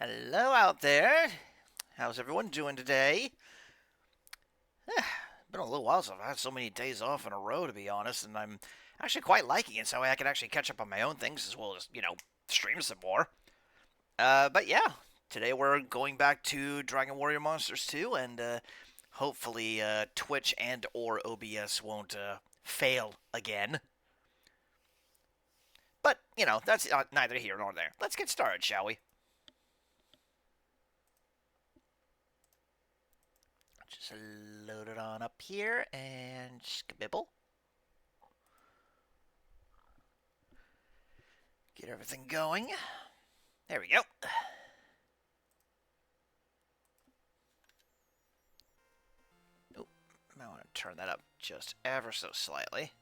Hello out there. How's everyone doing today? Been a little while since I've had so many days off in a row, to be honest, and I'm actually quite liking it, so I can actually catch up on my own things as well as, stream some more. But yeah, today we're going back to Dragon Warrior Monsters 2, and hopefully Twitch and or OBS won't fail again. But, that's neither here nor there. Let's get started, shall we? Just load it on up here and skibibble. Get everything going. There we go. Oh, I want to turn that up just ever so slightly.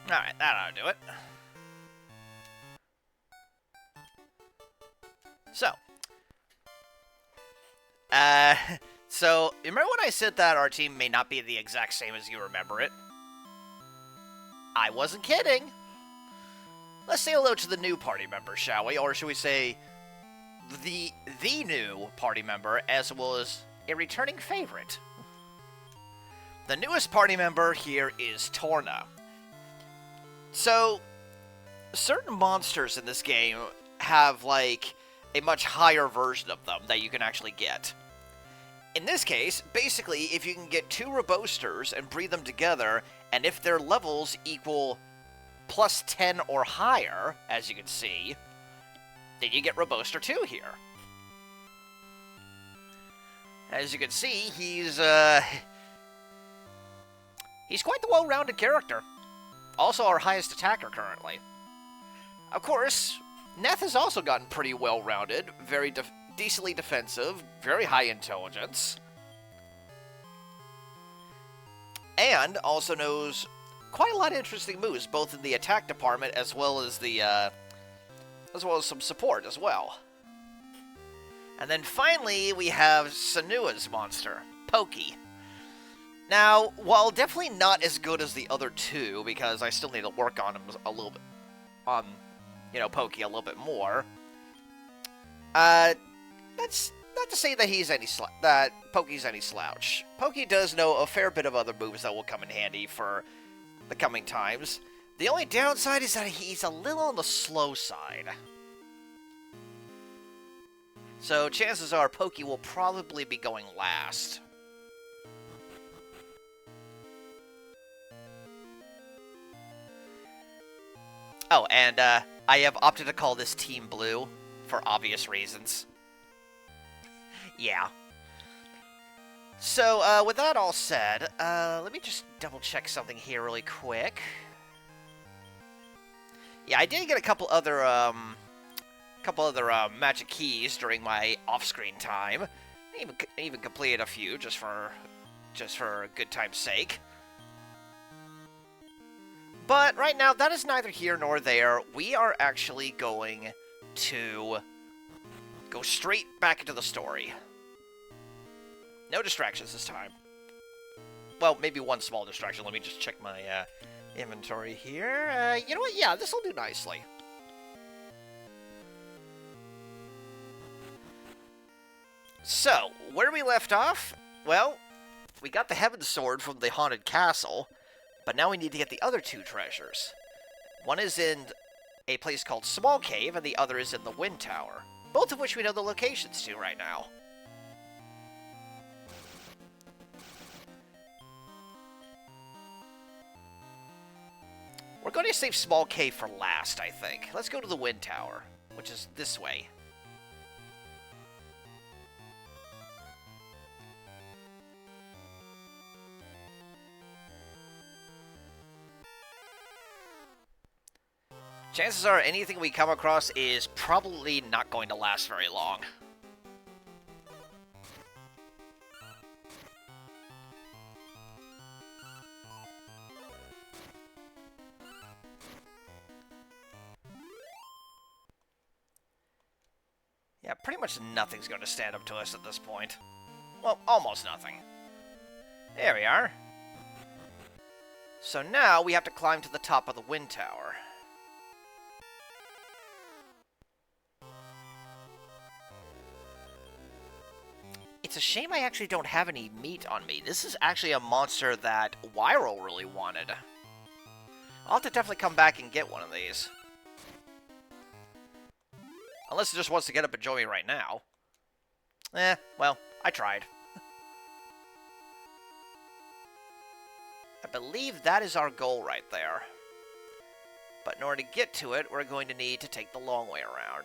Alright, that ought to do it. So. So, remember when I said that our team may not be the exact same as you remember it? I wasn't kidding. Let's say hello to the new party member, shall we? Or should we say the new party member as well as a returning favorite? The newest party member here is Torna. So, certain monsters in this game have, like, a much higher version of them that you can actually get. In this case, basically, if you can get two Rebosters and breed them together, and if their levels equal plus 10 or higher, as you can see, then you get Reboster 2 here. As you can see, he's quite the well-rounded character. Also our highest attacker currently. Of course, Neth has also gotten pretty well-rounded, very decently defensive, very high intelligence, and also knows quite a lot of interesting moves, both in the attack department as well as some support as well. And then finally, we have Senua's monster, Pokey. Now, while definitely not as good as the other two, because I still need to work on him a little bit, on, Pokey a little bit more, that's not to say that Pokey's any slouch. Pokey does know a fair bit of other moves that will come in handy for the coming times. The only downside is that he's a little on the slow side. So chances are Pokey will probably be going last. Oh, and I have opted to call this Team Blue for obvious reasons. Yeah. So, with that all said, let me just double-check something here really quick. Yeah, I did get a couple other magic keys during my off-screen time. I even completed a few just for good time's sake. But right now, that is neither here nor there. We are actually going to go straight back into the story. No distractions this time. Well, maybe one small distraction. Let me just check my inventory here. You know what? Yeah, this will do nicely. So, where we left off? Well, we got the Heaven Sword from the Haunted Castle, but now we need to get the other two treasures. One is in a place called Small Cave, and the other is in the Wind Tower. Both of which we know the locations to right now. We're going to save Small Cave for last, I think. Let's go to the Wind Tower, which is this way. Chances are anything we come across is probably not going to last very long. Yeah, pretty much nothing's going to stand up to us at this point. Well, almost nothing. There we are. So now we have to climb to the top of the wind tower. It's a shame I actually don't have any meat on me. This is actually a monster that Wyro really wanted. I'll have to definitely come back and get one of these. Unless it just wants to get up and join me right now. Well, I tried. I believe that is our goal right there. But in order to get to it, we're going to need to take the long way around.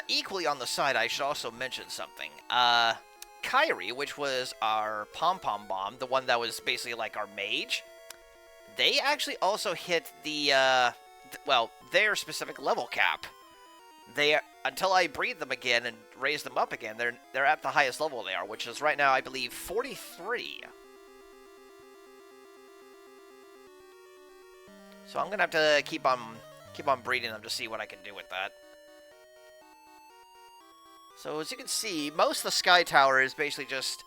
Equally on the side, I should also mention something. Kairi, which was our pom-pom bomb, the one that was basically like our mage, they actually also hit the, well, their specific level cap. They, until I breed them again and raise them up again, they're at the highest level they are, which is right now, I believe, 43. So I'm gonna have to keep on breeding them to see what I can do with that. So as you can see, most of the Sky Tower is basically just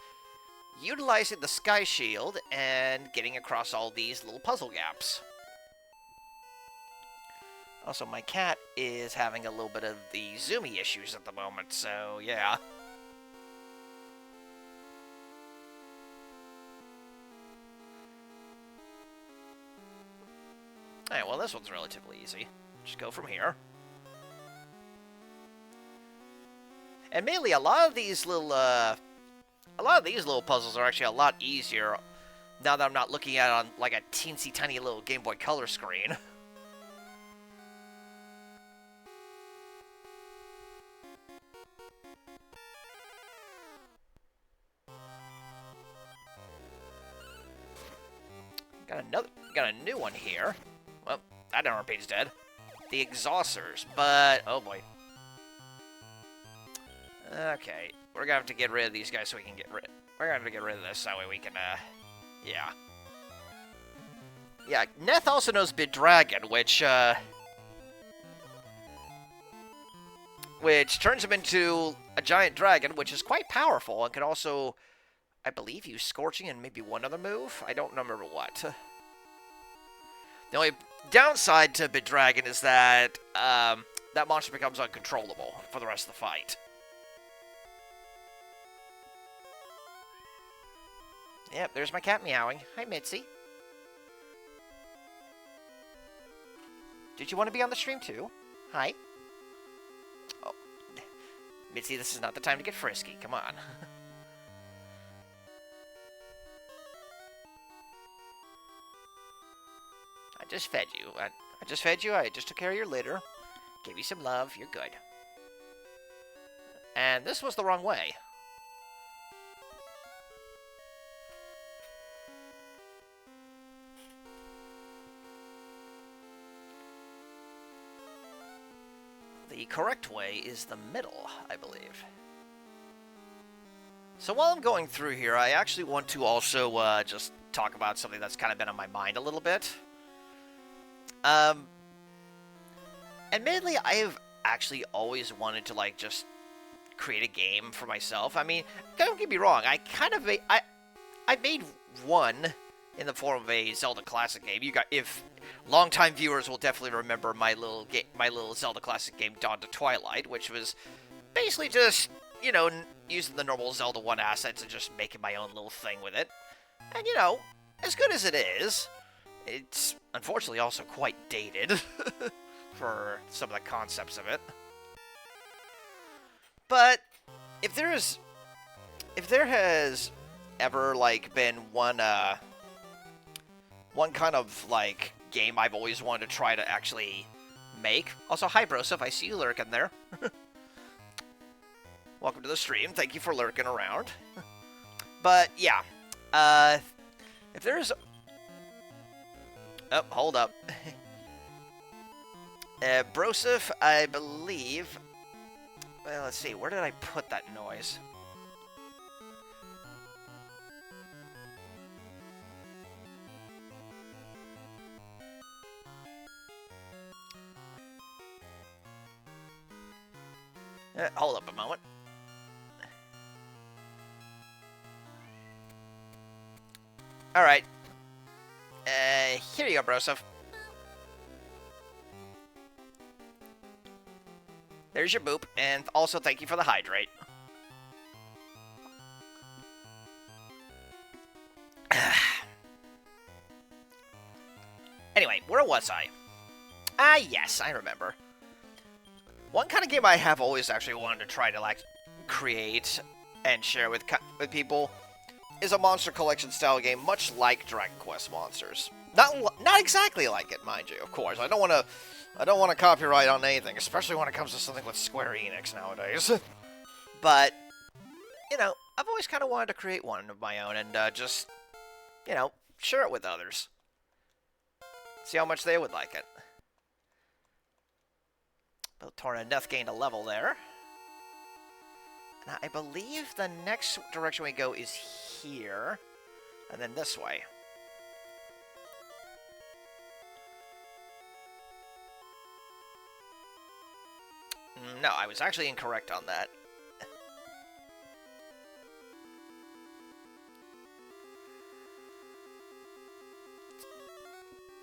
utilizing the Sky Shield and getting across all these little puzzle gaps. Also, my cat is having a little bit of the zoomy issues at the moment, so yeah. Alright, well this one's relatively easy. Just go from here. And mainly, a lot of these little puzzles are actually a lot easier now that I'm not looking at it on like a teensy tiny little Game Boy Color screen. Got a new one here. Well, that RP's dead. The Exhausters, but oh boy. Okay, we're gonna have to get rid of these guys so we can get rid. We're gonna have to get rid of this so that way we can, yeah. Yeah, Neth also knows Biddragon, which turns him into a giant dragon, which is quite powerful and can also, I believe, use Scorching and maybe one other move. I don't remember what. The only downside to Biddragon is that that monster becomes uncontrollable for the rest of the fight. Yep, there's my cat meowing. Hi, Mitzi. Did you want to be on the stream too? Hi. Oh, Mitzi, this is not the time to get frisky. Come on. I just fed you. I just fed you. I just took care of your litter. Gave you some love. You're good. And this was the wrong way. The correct way is the middle, I believe. So while I'm going through here, I actually want to also just talk about something that's kind of been on my mind a little bit. Admittedly, I've actually always wanted to, like, just create a game for myself. I mean, don't get me wrong, I made one in the form of a Zelda Classic game. If longtime viewers will definitely remember my little Zelda Classic game, Dawn to Twilight, which was basically just, you know, using the normal Zelda 1 assets and just making my own little thing with it. And, you know, as good as it is, it's unfortunately also quite dated for some of the concepts of it. But if there has ever, like, been one kind of, like, game I've always wanted to try to actually make. Also, hi Broseph, I see you lurking there. Welcome to the stream. Thank you for lurking around. But yeah, if there's, oh, hold up. Broseph, I believe. Well, let's see. Where did I put that noise? Hold up a moment. Alright. Here you go, Broseph. There's your boop, and also thank you for the hydrate. Anyway, where was I? Ah, yes, I remember. One kind of game I have always actually wanted to try to, like, create and share with people is a Monster Collection style game, much like Dragon Quest Monsters. Not exactly like it, mind you. Of course, I don't want to copyright on anything, especially when it comes to something with Square Enix nowadays. But you know, I've always kind of wanted to create one of my own and just, you know, share it with others. See how much they would like it. Both Torna and Death gained a level there. And I believe the next direction we go is here. And then this way. No, I was actually incorrect on that.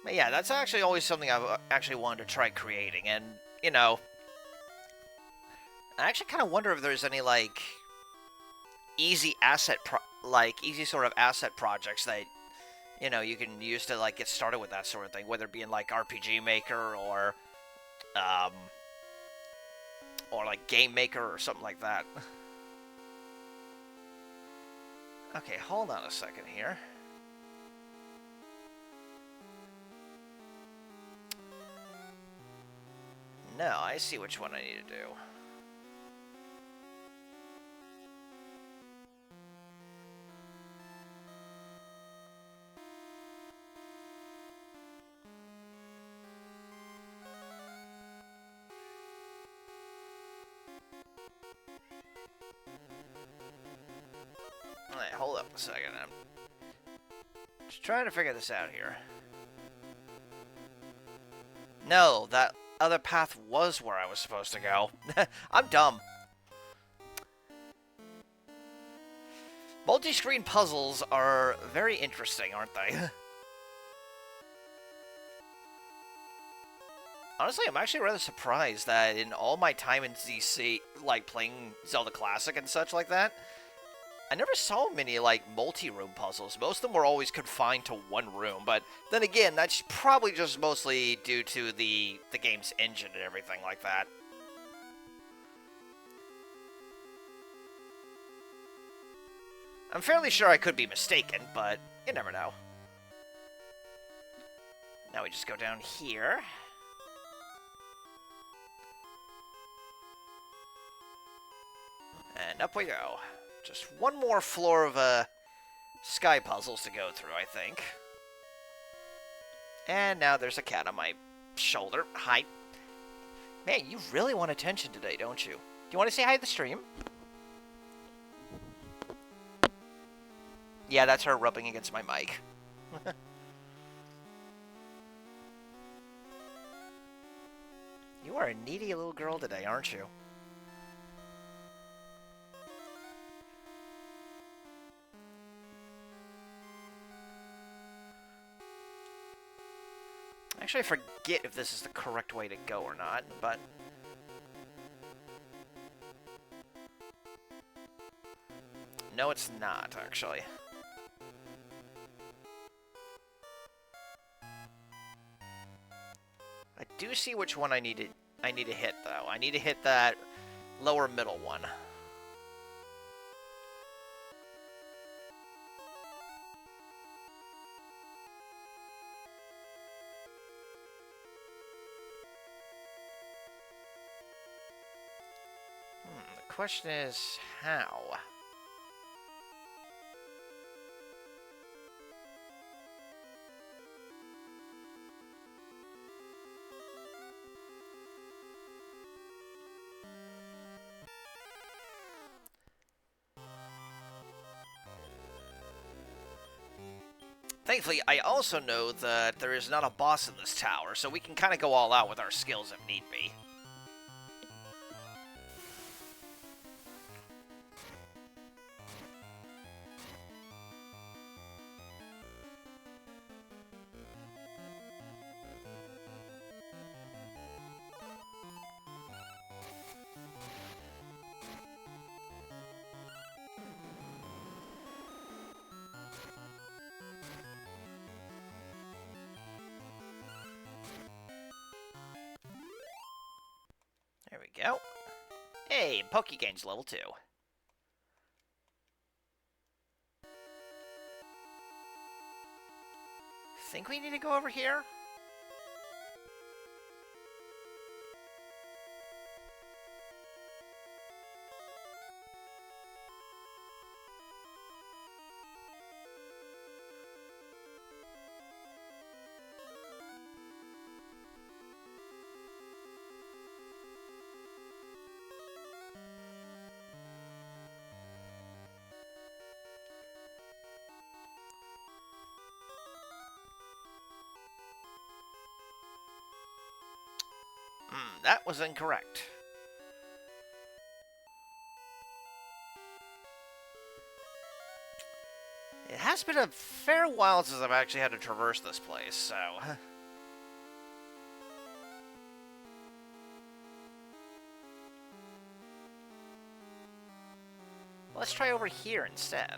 But yeah, that's actually always something I've actually wanted to try creating. And, you know, I actually kind of wonder if there's any, like, easy sort of asset projects that, you know, you can use to, like, get started with that sort of thing. Whether it be in, like, RPG Maker or like, Game Maker or something like that. Okay, hold on a second here. No, I see which one I need to do. Alright, hold up a second. I'm just trying to figure this out here. No, that other path was where I was supposed to go. I'm dumb. Multi-screen puzzles are very interesting, aren't they? Honestly, I'm actually rather surprised that in all my time in ZC, like playing Zelda Classic and such like that, I never saw many, like, multi-room puzzles. Most of them were always confined to one room, but then again, that's probably just mostly due to the game's engine and everything like that. I'm fairly sure I could be mistaken, but you never know. Now we just go down here. And up we go. Just one more floor of sky puzzles to go through, I think. And now there's a cat on my shoulder. Hi. Man, you really want attention today, don't you? Do you want to say hi to the stream? Yeah, that's her rubbing against my mic. You are a needy little girl today, aren't you? Actually, I forget if this is the correct way to go or not, but... No, it's not, actually. I do see which one I need to hit, though. I need to hit that lower middle one. The question is, how? Thankfully, I also know that there is not a boss in this tower, so we can kind of go all out with our skills if need be. go. Hey, Pokegame's level 2. Think we need to go over here? That was incorrect. It has been a fair while since I've actually had to traverse this place, so... Let's try over here instead.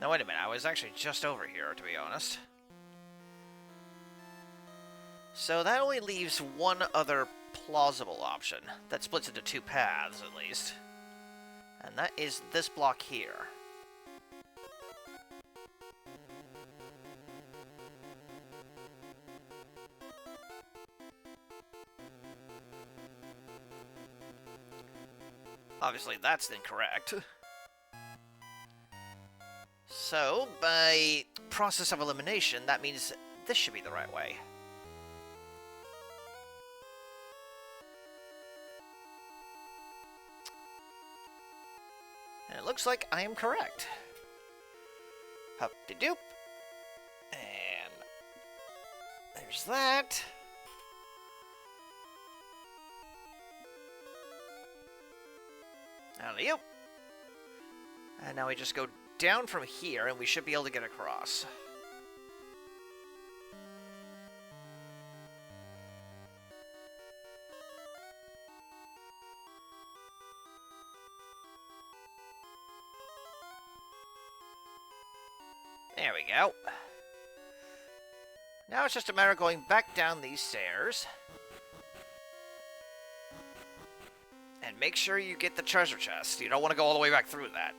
Now, wait a minute. I was actually just over here, to be honest. So that only leaves one other plausible option that splits into 2 paths, at least. And that is this block here. Obviously, that's incorrect. So, by process of elimination, that means this should be the right way. And it looks like I am correct. Hup-de-doop. And there's that. Alley-oop. And now we just go down from here, and we should be able to get across. There we go. Now it's just a matter of going back down these stairs. And make sure you get the treasure chest. You don't want to go all the way back through that.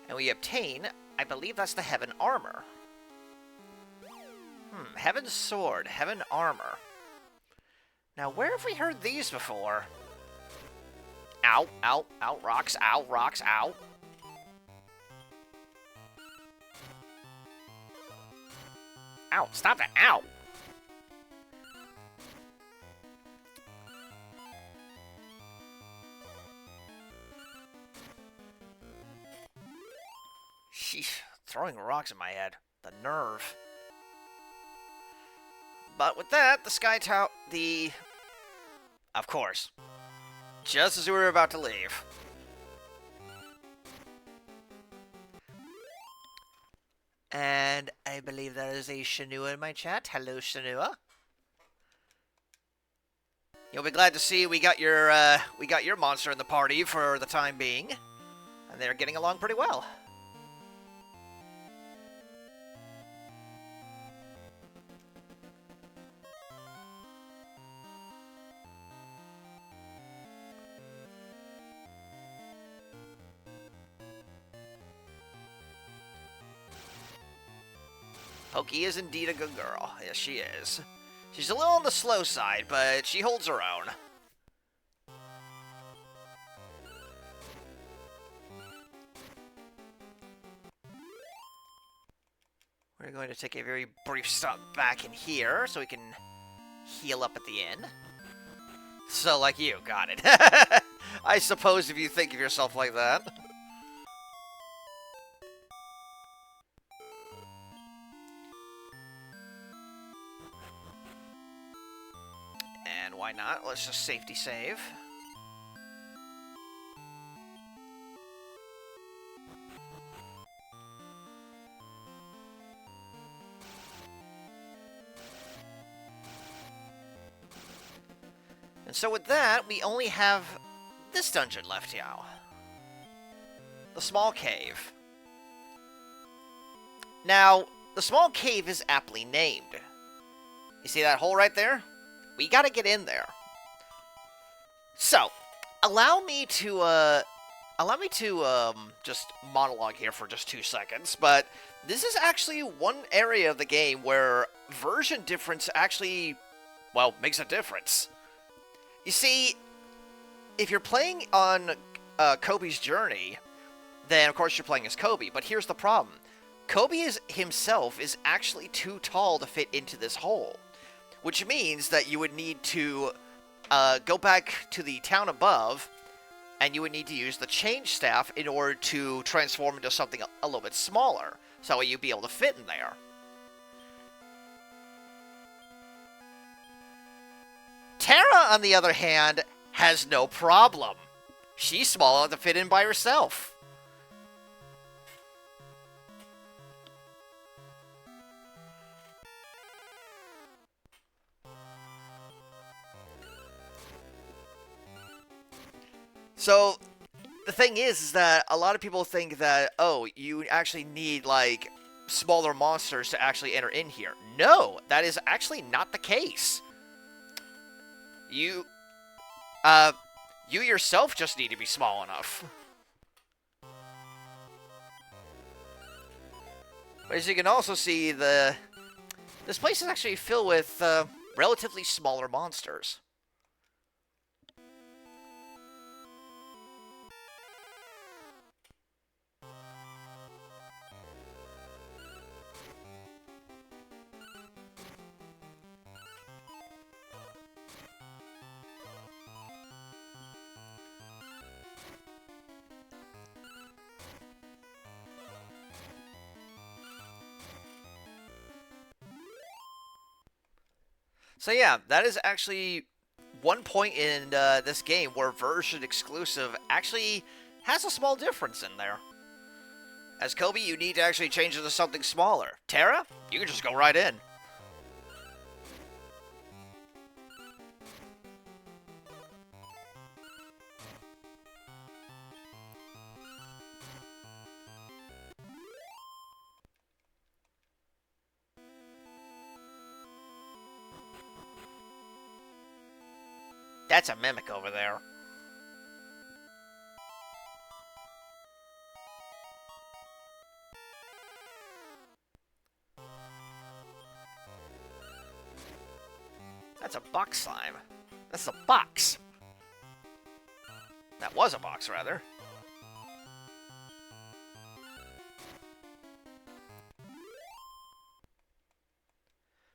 And we obtain, I believe that's the Heaven Armor. Heaven Sword, Heaven Armor. Now, where have we heard these before? Ow, ow, ow, rocks, ow, rocks, ow. Ow, stop that, ow! Sheesh, throwing rocks at my head. The nerve. But with that, the Sky Tower, of course. Just as we were about to leave. And I believe that is a Shenua in my chat. Hello, Shenua. You'll be glad to see we got your monster in the party for the time being. And they're getting along pretty well. Pokey is indeed a good girl. Yes, she is. She's a little on the slow side, but she holds her own. We're going to take a very brief stop back in here so we can heal up at the end. So, like you, got it. I suppose if you think of yourself like that. And why not? Let's just safety save. And so with that, we only have this dungeon left now. The Small Cave. Now, the Small Cave is aptly named. You see that hole right there? We gotta get in there. So, allow me to just monologue here for just 2 seconds, but this is actually one area of the game where version difference actually, well, makes a difference. You see, if you're playing on Kobe's journey, then of course you're playing as Kobe, but here's the problem. Kobe himself is actually too tall to fit into this hole, which means that you would need to go back to the town above, and you would need to use the change staff in order to transform into something a little bit smaller, so you'd be able to fit in there. Terra, on the other hand, has no problem. She's small enough to fit in by herself. So, the thing is that a lot of people think that, oh, you actually need, like, smaller monsters to actually enter in here. No, that is actually not the case. You yourself just need to be small enough. But as you can also see, this place is actually filled with relatively smaller monsters. So yeah, that is actually one point in this game where version exclusive actually has a small difference in there. As Kobe, you need to actually change it to something smaller. Terra, you can just go right in. That's a mimic over there. That's a box slime. That's a box. That was a box, rather.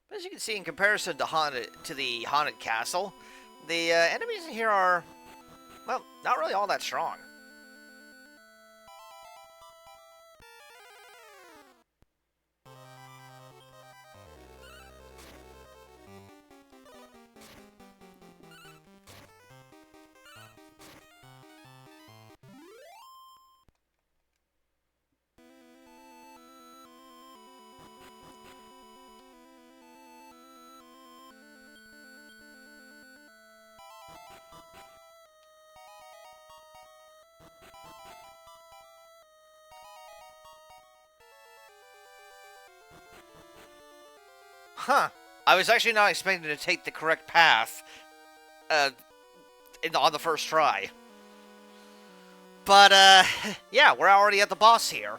But as you can see, in comparison to the haunted castle, the enemies in here are, well, not really all that strong. Huh. I was actually not expecting to take the correct path on the first try. But, yeah, we're already at the boss here.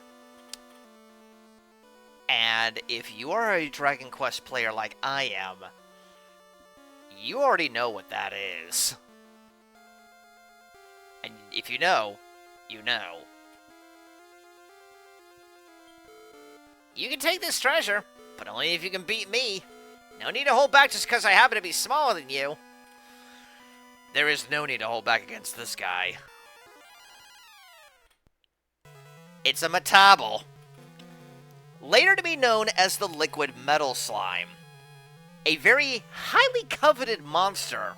And if you are a Dragon Quest player like I am, you already know what that is. And if you know, you know. You can take this treasure, but only if you can beat me. No need to hold back just because I happen to be smaller than you. There is no need to hold back against this guy. It's a Metable. Later to be known as the Liquid Metal Slime. A very highly coveted monster.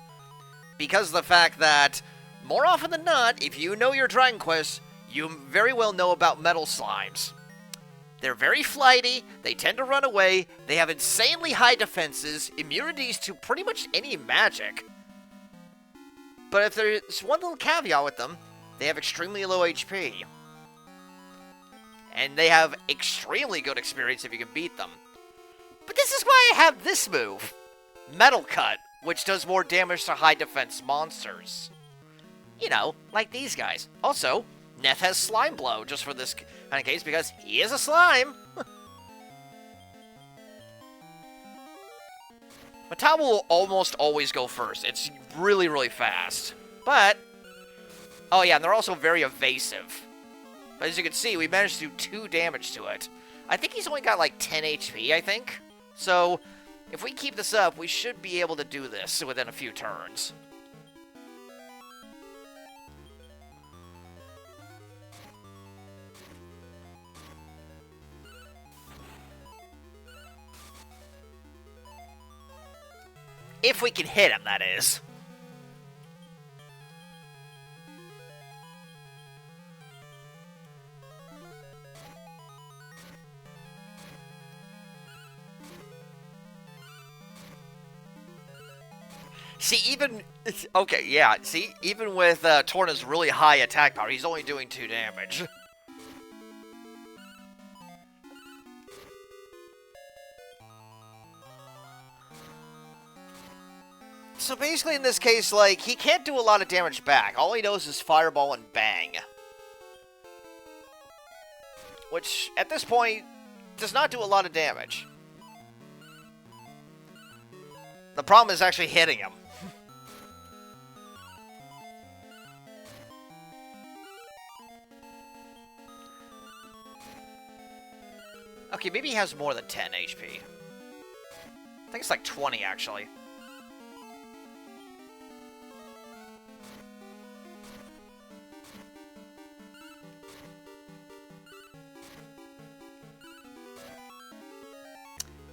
Because of the fact that, more often than not, if you know your Dragon Quest, you very well know about metal slimes. They're very flighty, they tend to run away, they have insanely high defenses, immunities to pretty much any magic. But if there's one little caveat with them, they have extremely low HP. And they have extremely good experience if you can beat them. But this is why I have this move, Metal Cut. which does more damage to high defense monsters. You know, like these guys. Also, Neth has Slime Blow just for this kind of case because he is a slime. Metabo will almost always go first. It's really, really fast. But, oh yeah, and they're also very evasive. But as you can see, we managed to do 2 damage to it. I think he's only got like 10 HP, I think. So, if we keep this up, we should be able to do this within a few turns. If we can hit him, that is. See, even... Okay, yeah, see, even with Torna's really high attack power, he's only doing 2 damage. So basically in this case, like, he can't do a lot of damage back. All he knows is Fireball and Bang. Which, at this point, does not do a lot of damage. The problem is actually hitting him. Okay, maybe he has more than 10 HP. I think it's like 20, actually.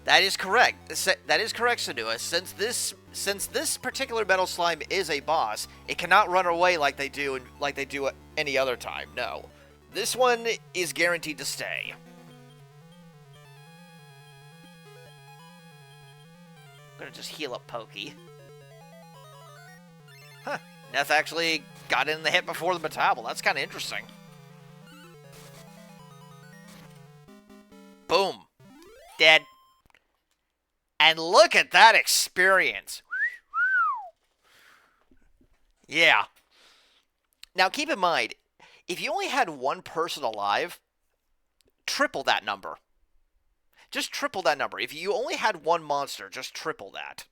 That is correct. That is correct, Sanua. Since this particular metal slime is a boss, it cannot run away like they do any other time. No, this one is guaranteed to stay. I'm gonna just heal up Pokey. Huh? Neth actually got in the hit before the Metabo. That's kind of interesting. Boom, dead. And look at that experience. Yeah. Now, keep in mind, if you only had one person alive, triple that number. Just triple that number. If you only had one monster, just triple that.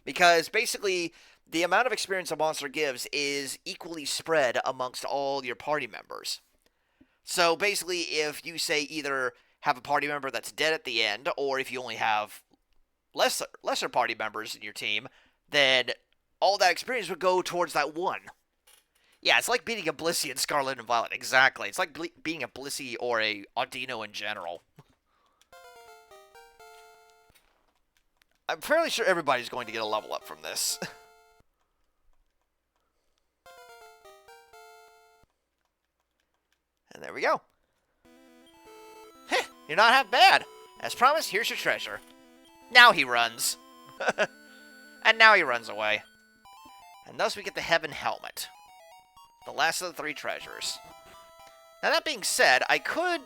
Because basically, the amount of experience a monster gives is equally spread amongst all your party members. So basically, if you say either have a party member that's dead at the end, or if you only have lesser party members in your team, then all that experience would go towards that one. Yeah, it's like beating a Blissey in Scarlet and Violet. Exactly. It's like beating a Blissey or a Audino in general. I'm fairly sure everybody's going to get a level up from this. And there we go. Heh, you're not half bad. As promised, here's your treasure. Now he runs. And now he runs away. And thus we get the Heaven Helmet. The last of the 3 treasures. Now that being said, I could...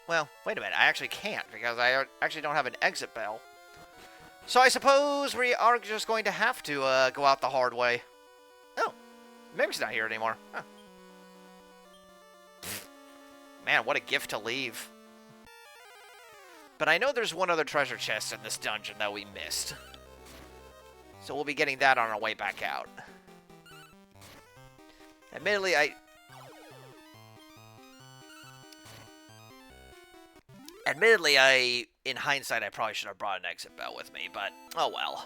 Well, wait a minute, I actually can't, because I actually don't have an exit bell. So I suppose we are just going to have to go out the hard way. Oh, Mimic's not here anymore. Huh. Man, what a gift to leave. But I know there's one other treasure chest in this dungeon that we missed. So we'll be getting that on our way back out. Admittedly, in hindsight, I probably should have brought an exit bell with me, but oh well.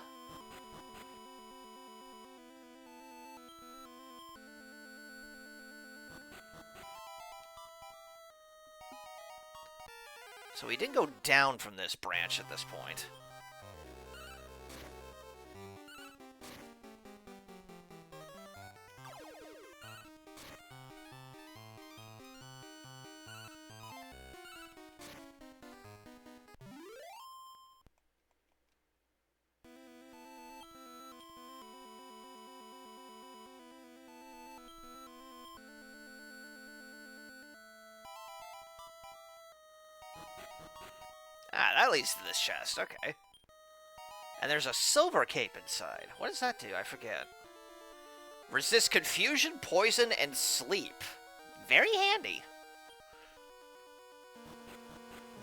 So we didn't go down from this branch at this point. Ah, that leads to this chest. Okay. And there's a silver cape inside. What does that do? I forget. Resist confusion, poison, and sleep. Very handy.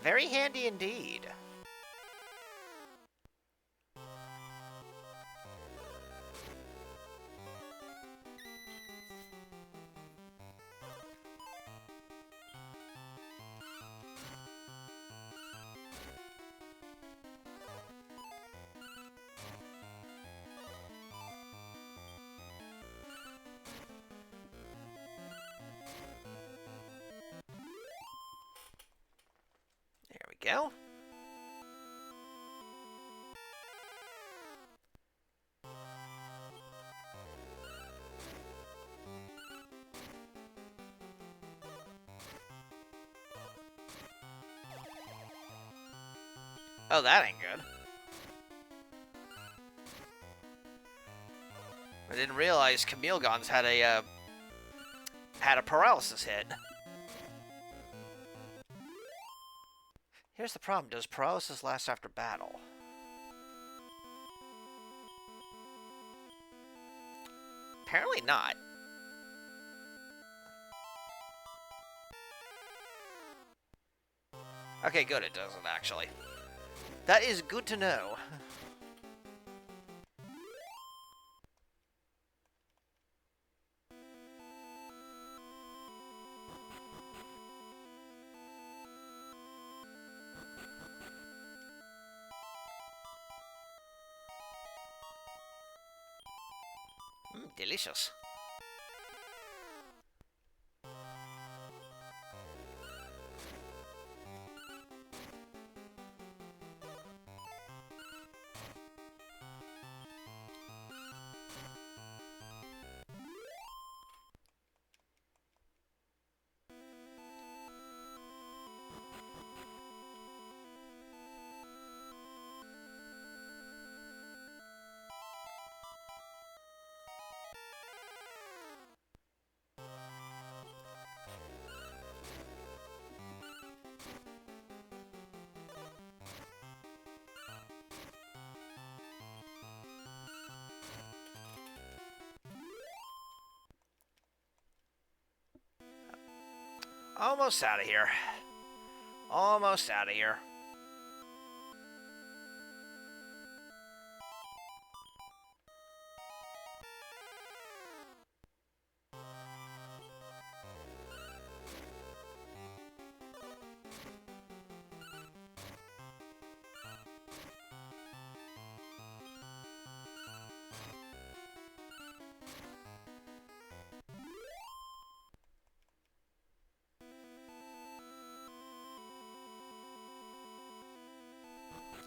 Very handy indeed. Go. Oh, that ain't good. I didn't realize Camillegon's had a paralysis hit. Here's the problem. Does paralysis last after battle? Apparently not. Okay, good, it doesn't actually. That is good to know. Delicious. Almost out of here. Almost out of here.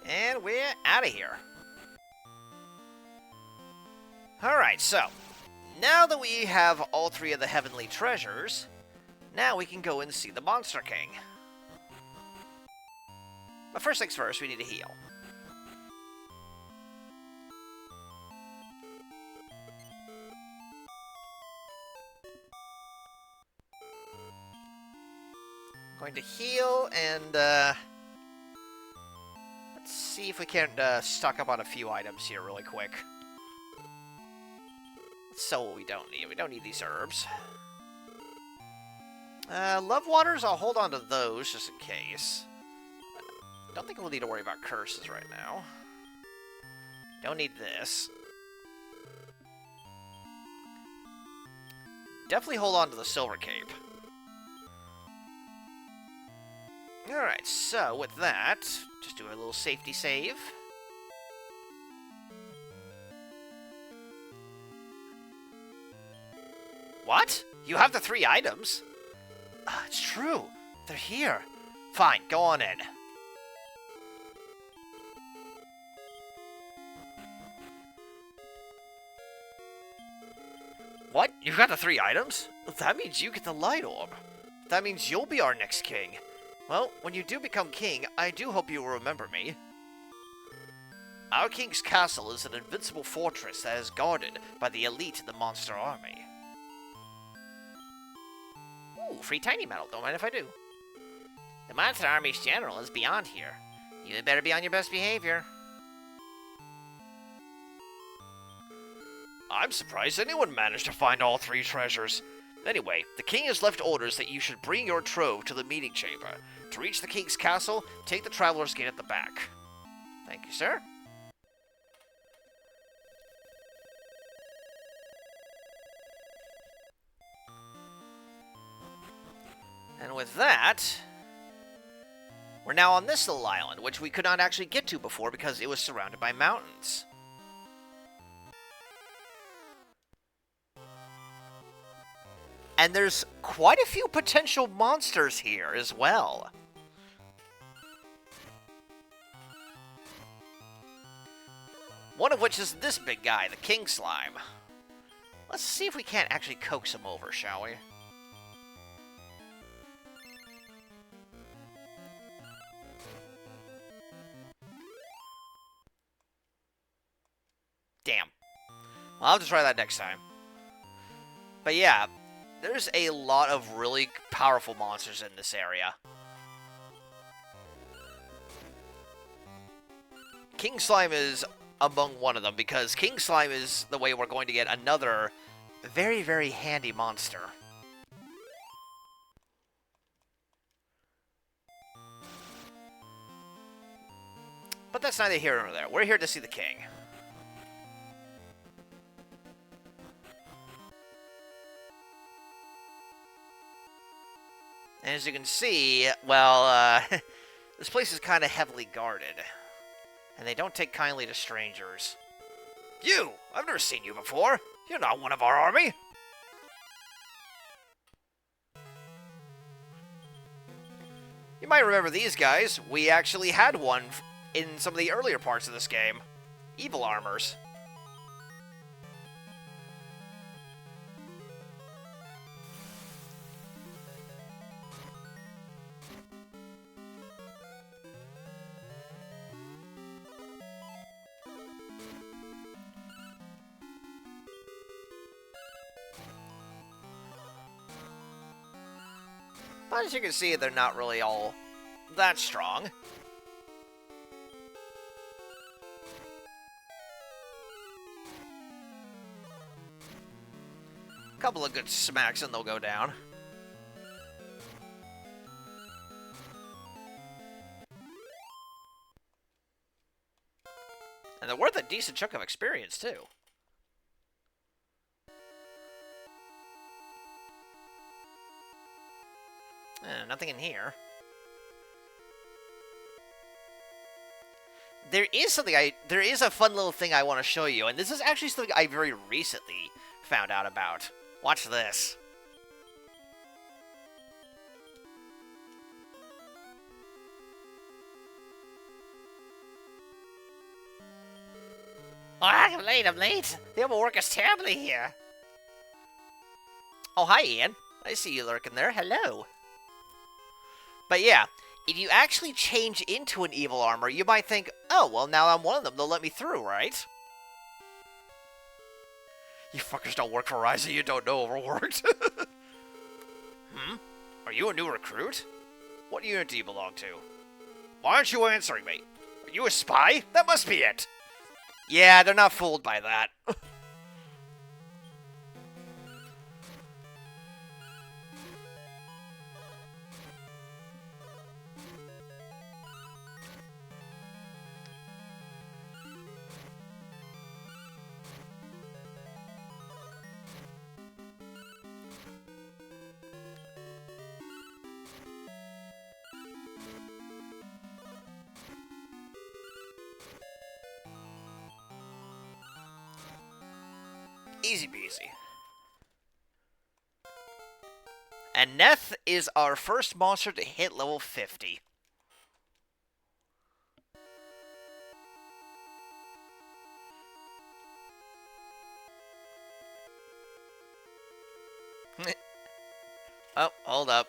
And we're out of here. Alright, so, now that we have all three of the heavenly treasures, now we can go and see the Monster King. But first things first, we need to heal. I'm going to heal and, let's see if we can't stock up on a few items here really quick. Let's sell what we don't need. We don't need these herbs. Love waters, I'll hold on to those just in case. Don't think we'll need to worry about curses right now. Don't need this. Definitely hold on to the silver cape. Alright, so with that, just do a little safety save. What? You have the 3 items? It's true. They're here. Fine, go on in. What? You got the 3 items? That means you get the light orb. That means you'll be our next king. Well, when you do become king, I do hope you will remember me. Our king's castle is an invincible fortress that is guarded by the elite of the monster army. Ooh, free tiny metal. Don't mind if I do. The monster army's general is beyond here. You had better be on your best behavior. I'm surprised anyone managed to find all 3 treasures. Anyway, the king has left orders that you should bring your trove to the meeting chamber. To reach the king's castle, take the traveler's gate at the back. Thank you, sir. And with that, we're now on this little island, which we could not actually get to before because it was surrounded by mountains. And there's quite a few potential monsters here as well. One of which is this big guy, the King Slime. Let's see if we can't actually coax him over, shall we? Damn. I'll have to try that next time. But yeah, there's a lot of really powerful monsters in this area. King Slime is among one of them, because King Slime is the way we're going to get another very, very handy monster. But that's neither here nor there. We're here to see the king. And as you can see, well, this place is kind of heavily guarded. And they don't take kindly to strangers. You! I've never seen you before. You're not one of our army. You might remember these guys. We actually had one in some of the earlier parts of this game. Evil Armors. But as you can see, they're not really all that strong. A couple of good smacks and they'll go down. And they're worth a decent chunk of experience, too. Nothing in here. There is a fun little thing I want to show you, and this is actually something I very recently found out about. Watch this. Oh, I'm late. The other work is terribly here. Oh, hi, Ian. I see you lurking there. Hello. But yeah, if you actually change into an evil armor, you might think, oh, well, now I'm one of them, they'll let me through, right? You fuckers don't work for Ryza, you don't know Overworked. Are you a new recruit? What unit do you belong to? Why aren't you answering me? Are you a spy? That must be it. Yeah, they're not fooled by that. Easy peasy. And Neth is our first monster to hit level 50. Oh, hold up.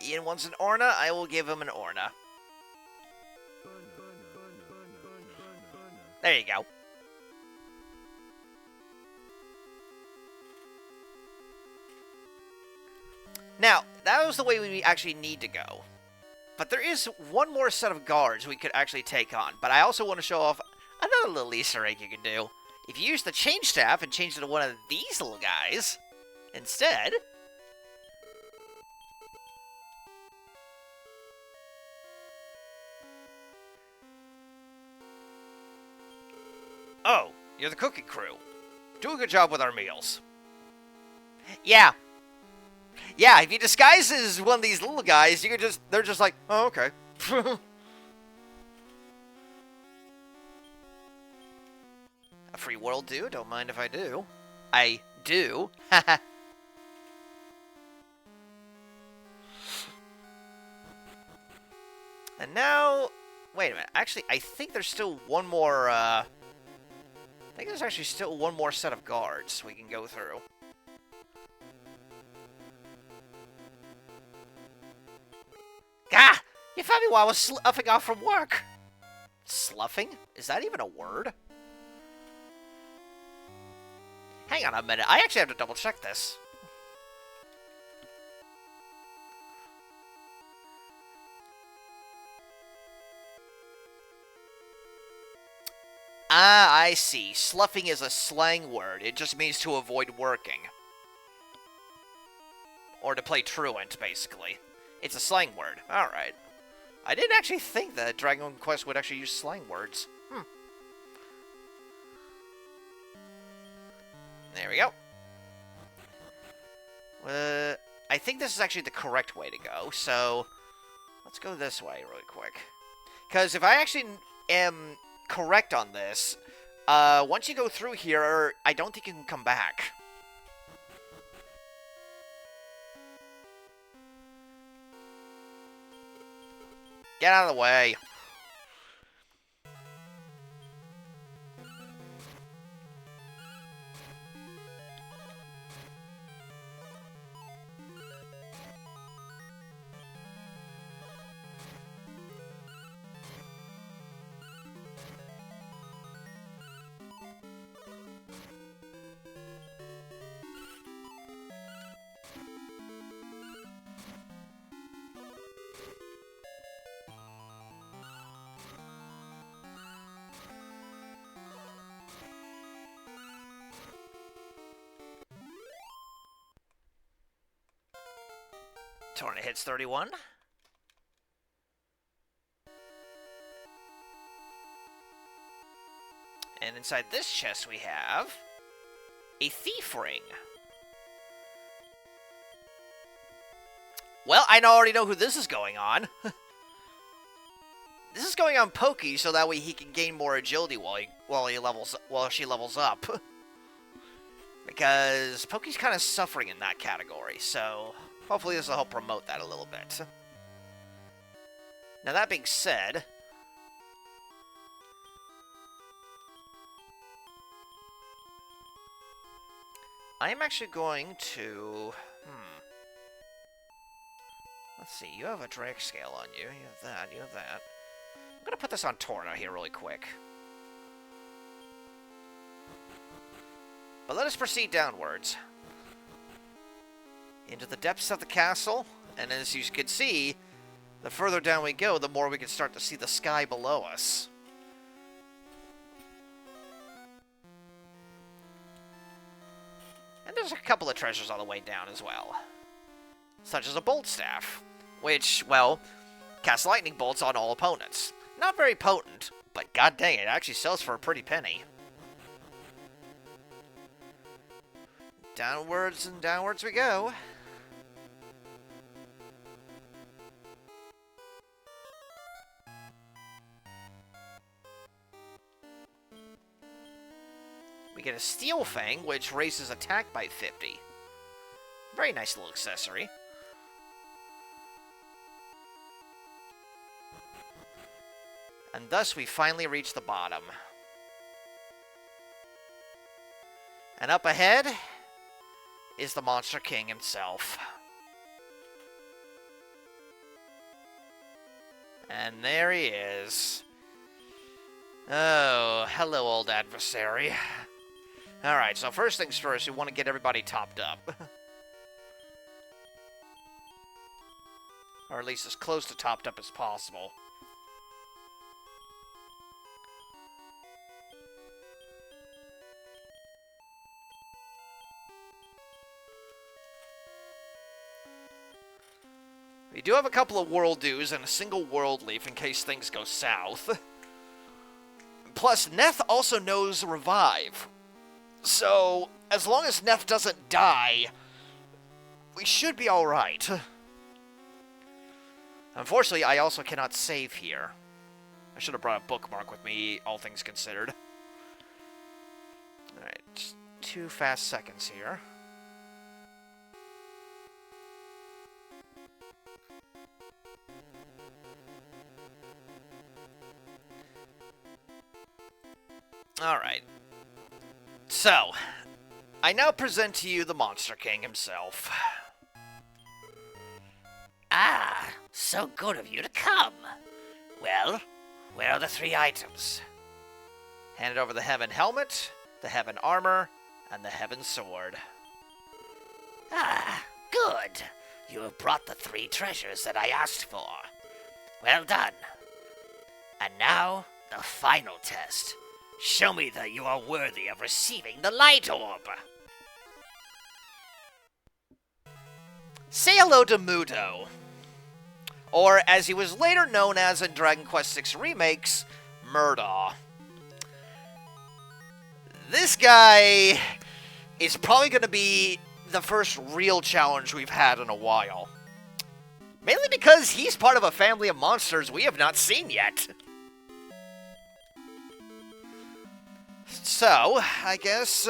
Ian wants an Orna, I will give him an Orna. There you go. Now, that was the way we actually need to go. But there is one more set of guards we could actually take on. But I also want to show off another little Easter egg you can do. If you use the change staff and change it to one of these little guys instead... Oh, you're the cooking crew. Do a good job with our meals. Yeah. Yeah, if you disguise as one of these little guys, you can just... They're just like, oh, okay. A free world do? Don't mind if I do. I do. And now... Wait a minute. Actually, I think there's still one more, I think there's actually still one more set of guards we can go through. Ah! You found me while I was sloughing off from work! Sloughing? Is that even a word? Hang on a minute. I actually have to double check this. Ah, I see. Sloughing is a slang word. It just means to avoid working. Or to play truant, basically. It's a slang word. Alright. I didn't actually think that Dragon Quest would actually use slang words. There we go. I think this is actually the correct way to go, so... Let's go this way really quick. Because if I actually am correct on this, once you go through here, I don't think you can come back. Get out of the way. Torrent hits 31. And inside this chest we have a thief ring. Well, I already know who this is going on. This is going on Pokey, so that way he can gain more agility while she levels up. Because Pokey's kind of suffering in that category, so hopefully this will help promote that a little bit. Now that being said, I am actually going to... Let's see, you have a Drake scale on you. You have that, you have that. I'm going to put this on Torna here really quick. But let us proceed downwards. Into the depths of the castle, and as you can see, the further down we go, the more we can start to see the sky below us. And there's a couple of treasures on the way down as well. Such as a bolt staff, which, well, casts lightning bolts on all opponents. Not very potent, but god dang it actually sells for a pretty penny. Downwards and downwards we go. We get a Steel Fang, which raises attack by 50. Very nice little accessory. And thus we finally reach the bottom. And up ahead is the Monster King himself. And there he is. Oh, hello, old adversary. Alright, so first things first, we want to get everybody topped up. Or at least as close to topped up as possible. We do have a couple of World Dews and a single World Leaf in case things go south. Plus, Neth also knows Revive. So, as long as Neth doesn't die, we should be alright. Unfortunately, I also cannot save here. I should have brought a bookmark with me, all things considered. Alright, just 2 fast seconds here. Alright. So, I now present to you the Monster King himself. Ah, so good of you to come. Well, where are the 3 items? Handed over the Heaven Helmet, the Heaven Armor, and the Heaven Sword. Ah, good. You have brought the 3 treasures that I asked for. Well done. And now, the final test. Show me that you are worthy of receiving the Light Orb. Say hello to Mudo. Or, as he was later known as in Dragon Quest VI Remakes, Murdaugh. This guy is probably going to be the first real challenge we've had in a while. Mainly because he's part of a family of monsters we have not seen yet. So, I guess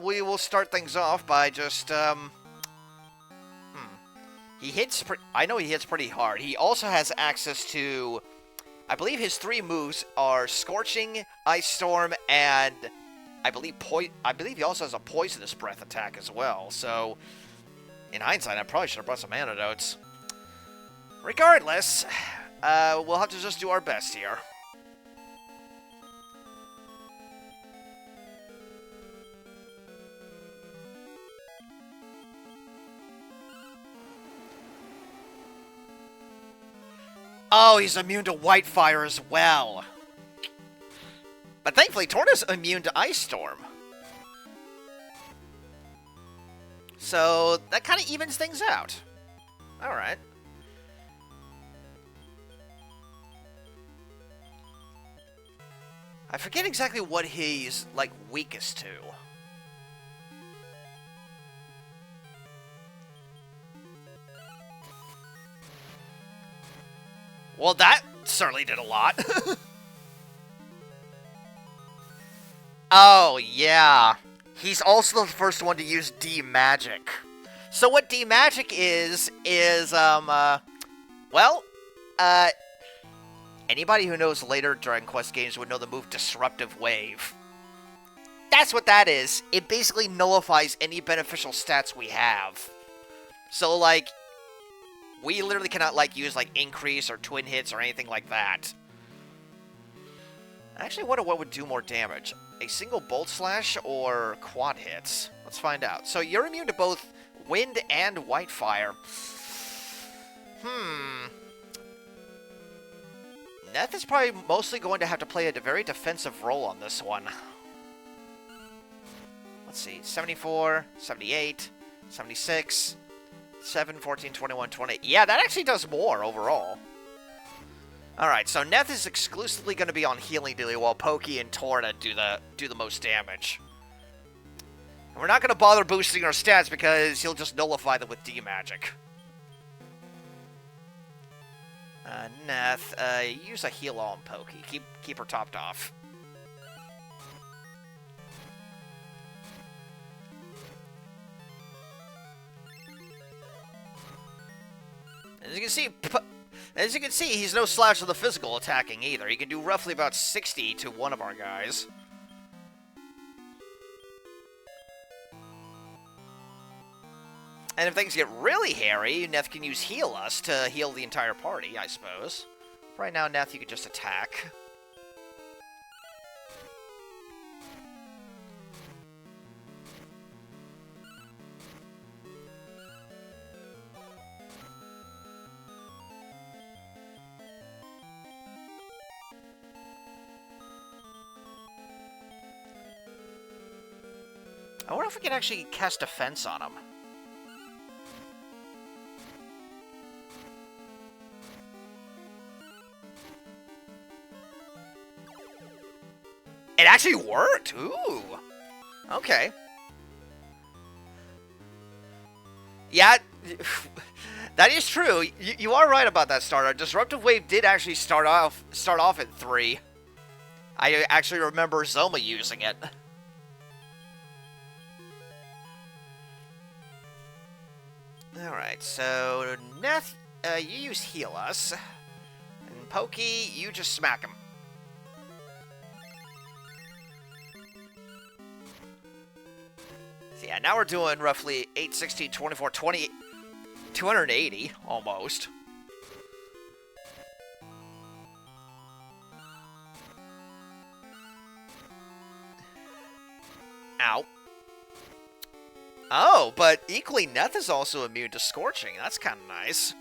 we will start things off by just, He hits, I know he hits pretty hard. He also has access to, I believe his 3 moves are Scorching, Ice Storm, and I believe he also has a Poisonous Breath attack as well. So, in hindsight, I probably should have brought some antidotes. Regardless, we'll have to just do our best here. Oh, he's immune to White Fire as well. But thankfully, Torna's immune to Ice Storm. So, that kind of evens things out. Alright. I forget exactly what he's, like, weakest to. Well, that certainly did a lot. Oh, yeah. He's also the first one to use D-Magic. So what D-Magic is, anybody who knows later Dragon Quest games would know the move Disruptive Wave. That's what that is. It basically nullifies any beneficial stats we have. So, like, we literally cannot, like, use, like, Increase or Twin Hits or anything like that. I actually wonder what would do more damage. A single Bolt Slash or quad hits? Let's find out. So you're immune to both Wind and White Fire. Neth is probably mostly going to have to play a very defensive role on this one. Let's see. 74, 78, 76... 7, 14, 21, 20. Yeah, that actually does more overall. Alright, so Neth is exclusively going to be on healing duty while Pokey and Torna do the most damage. And we're not going to bother boosting our stats because he'll just nullify them with D-Magic. Neth, use a heal on Pokey. Keep her topped off. As you can see, he's no slouch of the physical attacking either. He can do roughly about 60 to one of our guys. And if things get really hairy, Neth can use Heal Us to heal the entire party, I suppose. Right now, Neth, you can just attack. I wonder if we can actually cast Defense on him. It actually worked! Ooh! Okay. Yeah, that is true. You are right about that starter. Disruptive Wave did actually start off at 3. I actually remember Zoma using it. Alright, so Neth, you use Heal Us. And Pokey, you just smack him. So yeah, now we're doing roughly 8, 16, 24, 20, 280, almost. Ow. Oh, but equally, Neth is also immune to Scorching. That's kind of nice.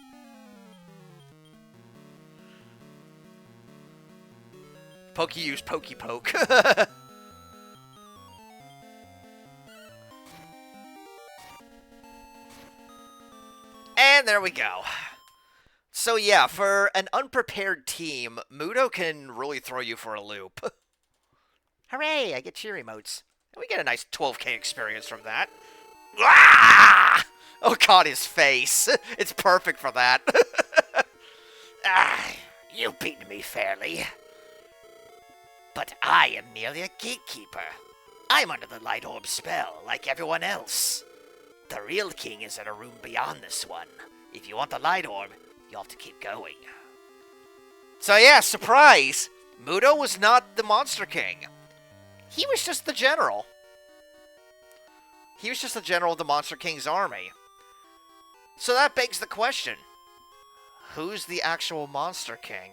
Pokey use Pokey Poke. And there we go. So yeah, for an unprepared team, Mudo can really throw you for a loop. Hooray, I get cheer emotes. We get a nice 12k experience from that. Ah! Oh god, his face. It's perfect for that. You beat me fairly. But I am merely a gatekeeper. I'm under the Light Orb spell, like everyone else. The real king is in a room beyond this one. If you want the Light Orb, you'll have to keep going. So yeah, surprise! Mudo was not the Monster King. He was just the general. He was just the general of the Monster King's army. So that begs the question, who's the actual Monster King?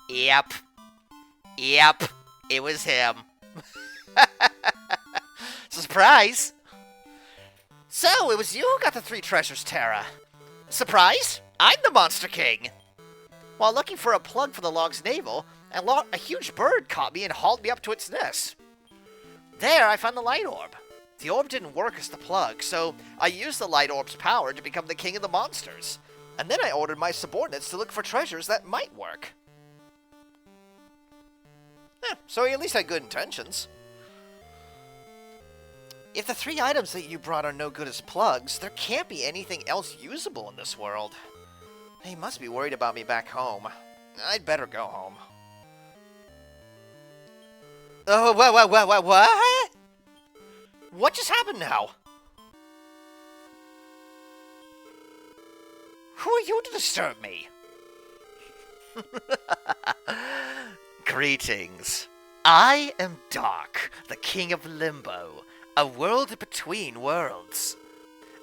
Yep. Yep. It was him. Surprise! So, it was you who got the 3 treasures, Terra. Surprise! I'm the Monster King! While looking for a plug for the log's navel, a huge bird caught me and hauled me up to its nest. There, I found the Light Orb. The orb didn't work as the plug, so I used the Light Orb's power to become the king of the monsters. And then I ordered my subordinates to look for treasures that might work. So he at least had good intentions. If the 3 items that you brought are no good as plugs, there can't be anything else usable in this world. He must be worried about me back home. I'd better go home. Oh, what? What just happened now? Who are you to disturb me? Greetings. I am Dark, the King of Limbo, a world between worlds.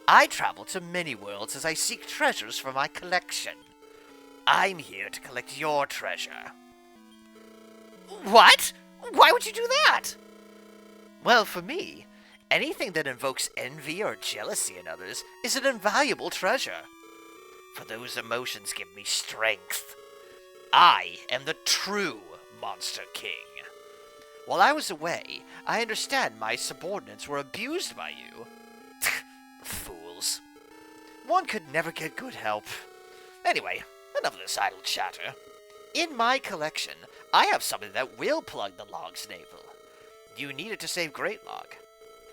I travel to many worlds as I seek treasures for my collection. I'm here to collect your treasure. What? Why would you do that? Well, for me, anything that invokes envy or jealousy in others is an invaluable treasure. For those emotions give me strength. I am the true Monster King. While I was away, I understand my subordinates were abused by you. Fools. One could never get good help. Anyway, enough of this idle chatter. In my collection, I have something that will plug the log's navel. You need it to save Great Log.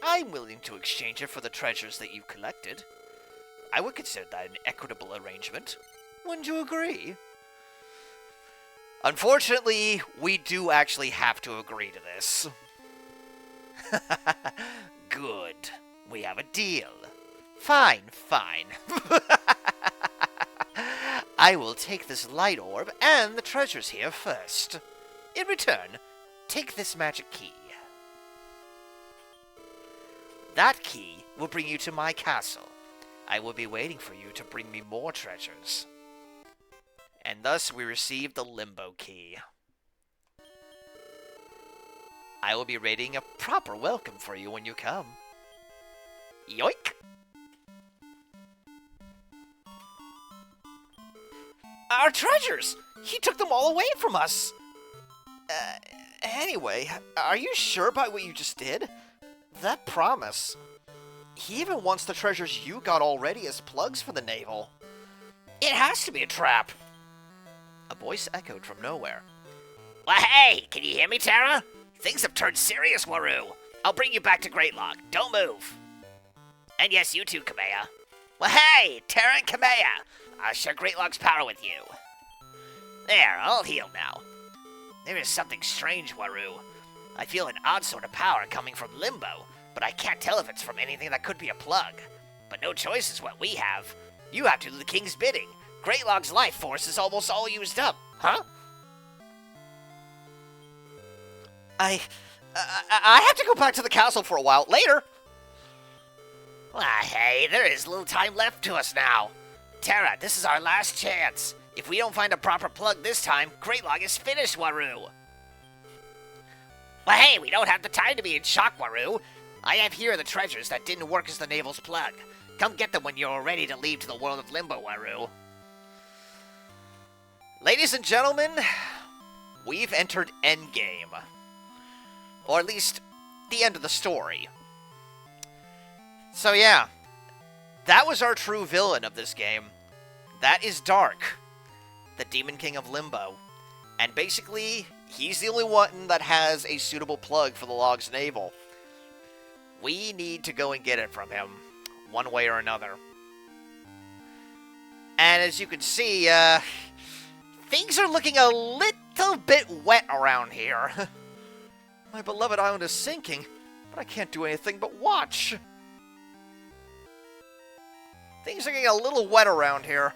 I'm willing to exchange it for the treasures that you've collected. I would consider that an equitable arrangement. Wouldn't you agree? Unfortunately, we do actually have to agree to this. Good. We have a deal. Fine. I will take this Light Orb and the treasures here first. In return, take this magic key. That key will bring you to my castle. I will be waiting for you to bring me more treasures. And thus we receive the Limbo Key. I will be readying a proper welcome for you when you come. Yoink! Our treasures! He took them all away from us! Anyway, are you sure about what you just did? That promise. He even wants the treasures you got already as plugs for the navel. It has to be a trap. A voice echoed from nowhere. Well, hey, can you hear me, Terra? Things have turned serious, Waru. I'll bring you back to Greatlock. Don't move. And yes, you too, Kamea. Well, hey, Terra and Kamea. I'll share Greatlock's power with you. There, all healed now. There is something strange, Waru. I feel an odd sort of power coming from Limbo, but I can't tell if it's from anything that could be a plug. But no choice is what we have. You have to do the king's bidding. Greatlock's life force is almost all used up, huh? I have to go back to the castle for a while. Later! Well, hey, there is little time left to us now. Terra, this is our last chance. If we don't find a proper plug this time, Greatlock is finished, Waru. Well, hey, we don't have the time to be in shock, Waru. I have here the treasures that didn't work as the navel's plug. Come get them when you're ready to leave to the world of Limbo, Waru. Ladies and gentlemen, we've entered Endgame. Or at least, the end of the story. So yeah, that was our true villain of this game. That is Dark, the Demon King of Limbo. And basically, he's the only one that has a suitable plug for the Log's navel. We need to go and get it from him, one way or another. And as you can see, things are looking a little bit wet around here. My beloved island is sinking, but I can't do anything but watch. Things are getting a little wet around here.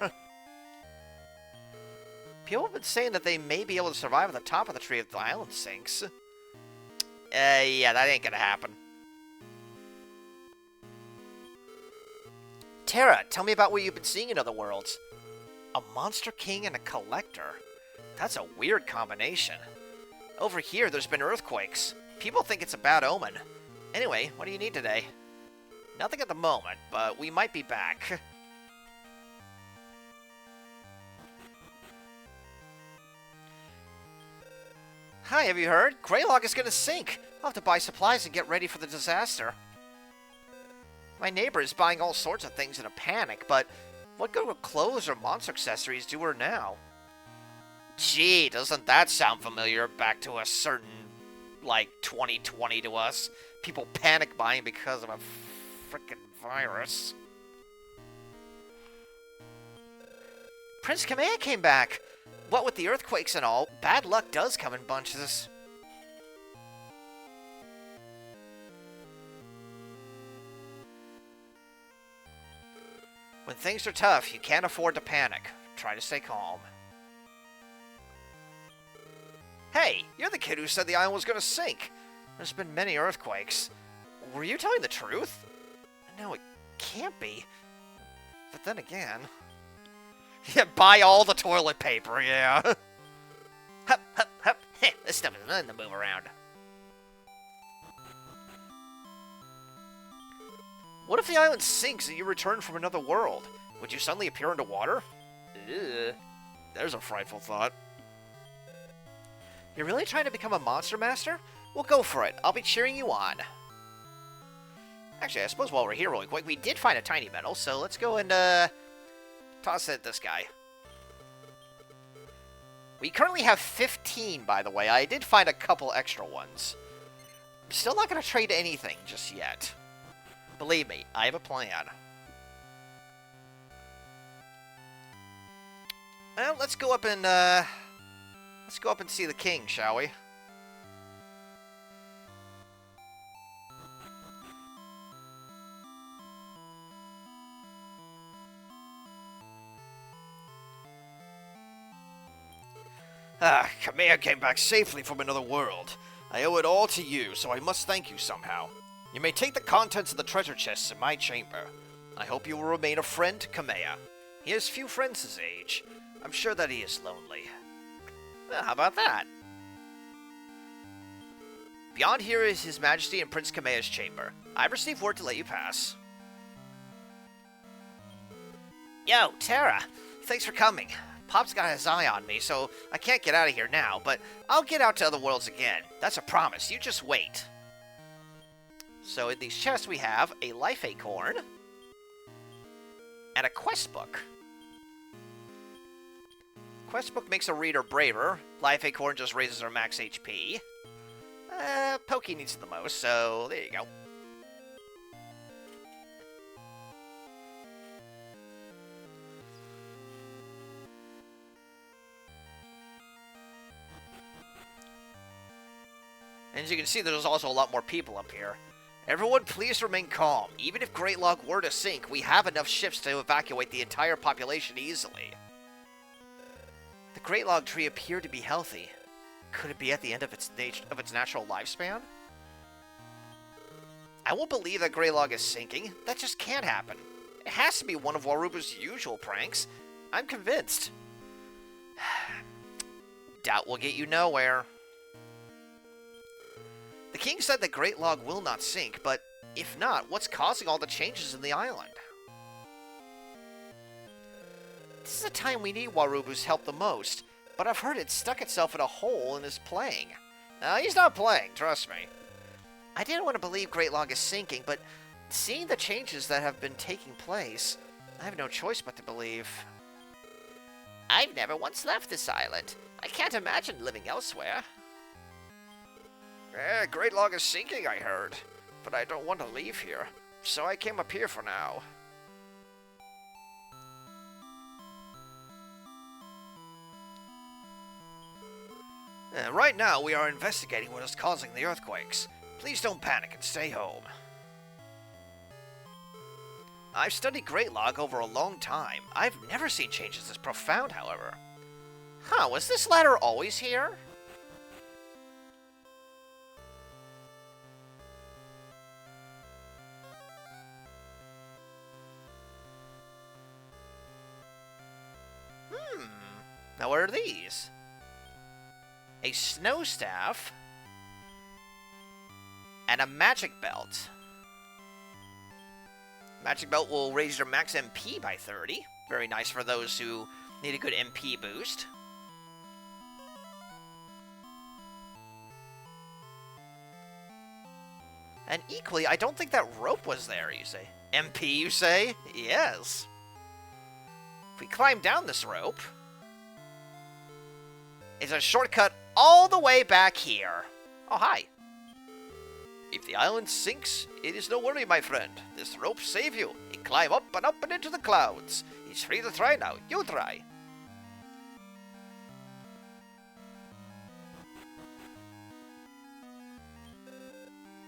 People have been saying that they may be able to survive at the top of the tree if the island sinks. Yeah, that ain't gonna happen. Terra, tell me about what you've been seeing in other worlds. A monster king and a collector. That's a weird combination. Over here, there's been earthquakes. People think it's a bad omen. Anyway, what do you need today? Nothing at the moment, but we might be back. Hi, have you heard? Greatlock is gonna sink. I'll have to buy supplies and get ready for the disaster. My neighbor is buying all sorts of things in a panic, but what good will clothes or monster accessories do her now? Gee, doesn't that sound familiar? Back to a certain, 2020 to us. People panic buying because of a frickin' virus. Prince Kamea came back. What with the earthquakes and all, bad luck does come in bunches. When things are tough, you can't afford to panic. Try to stay calm. Hey, you're the kid who said the island was going to sink. There's been many earthquakes. Were you telling the truth? No, it can't be. But then again... Yeah, buy all the toilet paper, yeah. Hup, hup, hup. This stuff is nothing to move around. What if the island sinks and you return from another world? Would you suddenly appear underwater? Ugh. There's a frightful thought. You're really trying to become a monster master? Well, go for it. I'll be cheering you on. Actually, I suppose while we're here really quick, we did find a tiny medal, so let's go and, toss it at this guy. We currently have 15, by the way. I did find a couple extra ones. I'm still not going to trade anything just yet. Believe me, I have a plan. Well, let's go up and see the king, shall we? Kamea came back safely from another world. I owe it all to you, so I must thank you somehow. You may take the contents of the treasure chests in my chamber. I hope you will remain a friend to Kamea. He has few friends his age. I'm sure that he is lonely. Well, how about that? Beyond here is His Majesty and Prince Kamea's chamber. I've received word to let you pass. Yo, Terra. Thanks for coming. Pop's got his eye on me, so I can't get out of here now, but I'll get out to other worlds again. That's a promise. You just wait. So in these chests we have a life acorn and a quest book. Quest book makes a reader braver. Life acorn just raises our max HP. Pokey needs it the most, so there you go. And as you can see, there's also a lot more people up here. Everyone, please remain calm. Even if Great Log were to sink, we have enough ships to evacuate the entire population easily. The Great Log tree appeared to be healthy. Could it be at the end of its natural lifespan? I won't believe that Great Log is sinking. That just can't happen. It has to be one of Waruba's usual pranks. I'm convinced. Doubt will get you nowhere. The king said the Great Log will not sink, but if not, what's causing all the changes in the island? This is a time we need Warubu's help the most, but I've heard it stuck itself in a hole and is playing. No, he's not playing, trust me. I didn't want to believe Great Log is sinking, but seeing the changes that have been taking place, I have no choice but to believe. I've never once left this island. I can't imagine living elsewhere. Great Log is sinking, I heard. But I don't want to leave here, so I came up here for now. Right now, we are investigating what is causing the earthquakes. Please don't panic and stay home. I've studied Great Log over a long time. I've never seen changes this profound, however. Huh, was this ladder always here? Now what are these? A snow staff and a magic belt. Magic belt will raise your max MP by 30. Very nice for those who need a good MP boost. And equally, I don't think that rope was there, you say. MP, you say? Yes. If we climb down this rope, it's a shortcut all the way back here. Oh, hi. If the island sinks, it is no worry, my friend. This rope save you. You climb up and into the clouds. It's free to try now. You try.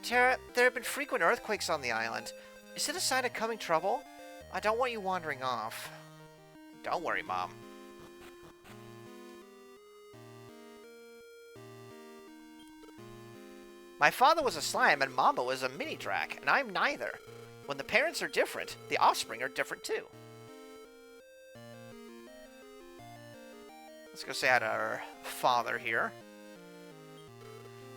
Terra, there have been frequent earthquakes on the island. Is it a sign of coming trouble? I don't want you wandering off. Don't worry, Mom. My father was a slime and Mama was a mini drac, and I'm neither. When the parents are different, the offspring are different too. Let's go say hi to our father here.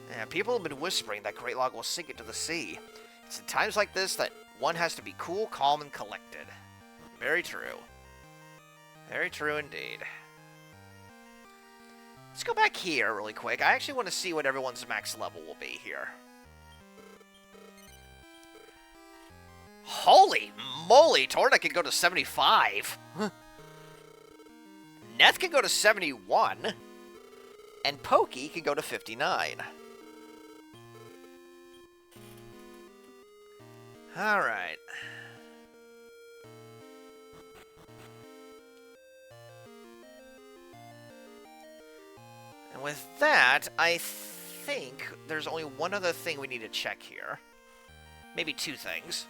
Yeah, people have been whispering that Great Log will sink into the sea. It's in times like this that one has to be cool, calm, and collected. Very true. Very true indeed. Let's go back here really quick. I actually want to see what everyone's max level will be here. Holy moly! Torna can go to 75. Neth can go to 71. And Pokey can go to 59. Alright. And with that, I think there's only one other thing we need to check here. Maybe two things.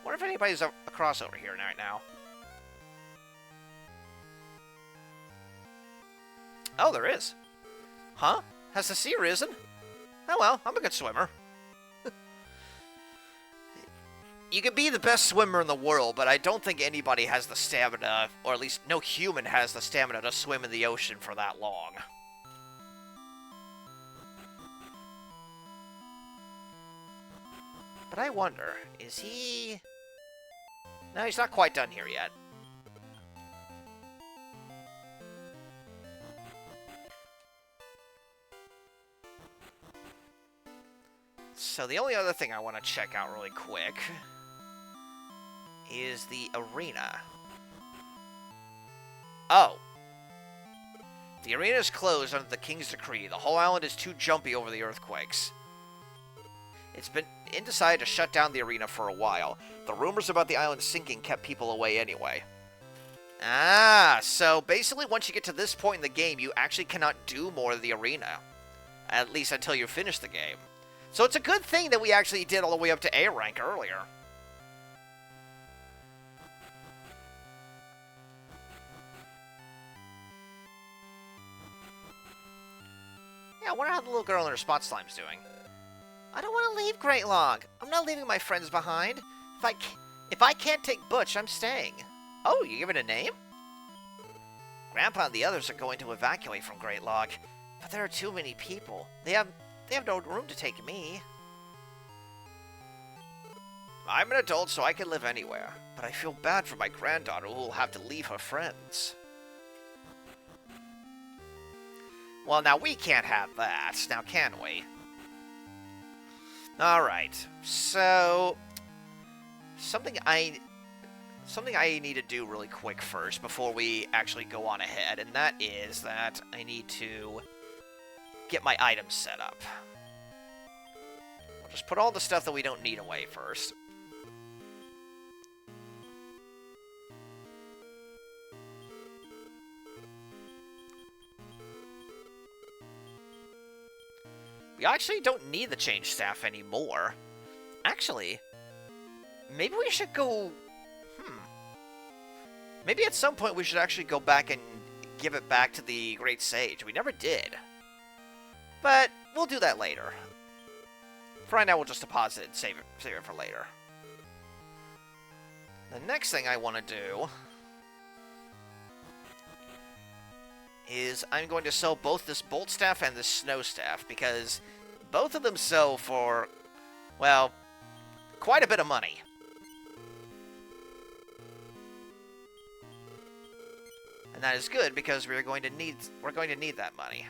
Wonder if anybody's across over here right now. Oh, there is. Huh? Has the sea risen? Oh well, I'm a good swimmer. You can be the best swimmer in the world, but I don't think anybody has the stamina, or at least no human has the stamina to swim in the ocean for that long. But I wonder, is he... No, he's not quite done here yet. So the only other thing I want to check out really quick is the arena. Oh. The arena is closed under the King's decree. The whole island is too jumpy over the earthquakes. It's been decided to shut down the arena for a while. The rumors about the island sinking kept people away anyway. Ah, so basically once you get to this point in the game, you actually cannot do more of the arena. At least until you finish the game. So it's a good thing that we actually did all the way up to A rank earlier. Yeah, I wonder how the little girl in her spot slime's doing. I don't want to leave Great Log. I'm not leaving my friends behind. If I can't take Butch, I'm staying. Oh, you give it a name? Grandpa and the others are going to evacuate from Great Log, but there are too many people. They have no room to take me. I'm an adult, so I can live anywhere, but I feel bad for my granddaughter who will have to leave her friends. Well, now we can't have that, now can we? Alright, so something I need to do really quick first before we actually go on ahead, and that is that I need to get my items set up. I'll just put all the stuff that we don't need away first. We actually don't need the change staff anymore. Actually, maybe we should go... Maybe at some point we should actually go back and give it back to the Great Sage. We never did. But we'll do that later. For right now, we'll just deposit it and save it for later. The next thing I want to do is I'm going to sell both this Bolt Staff and this Snow Staff, because both of them sell for, well, quite a bit of money. And that is good, because we're going to need that money.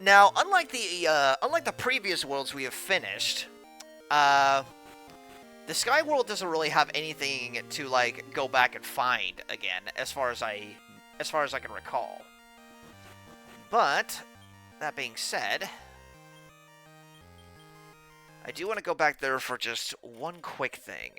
Now, unlike the previous worlds we have finished, the Sky World doesn't really have anything to like go back and find again, as far as I can recall. But that being said, I do want to go back there for just one quick thing.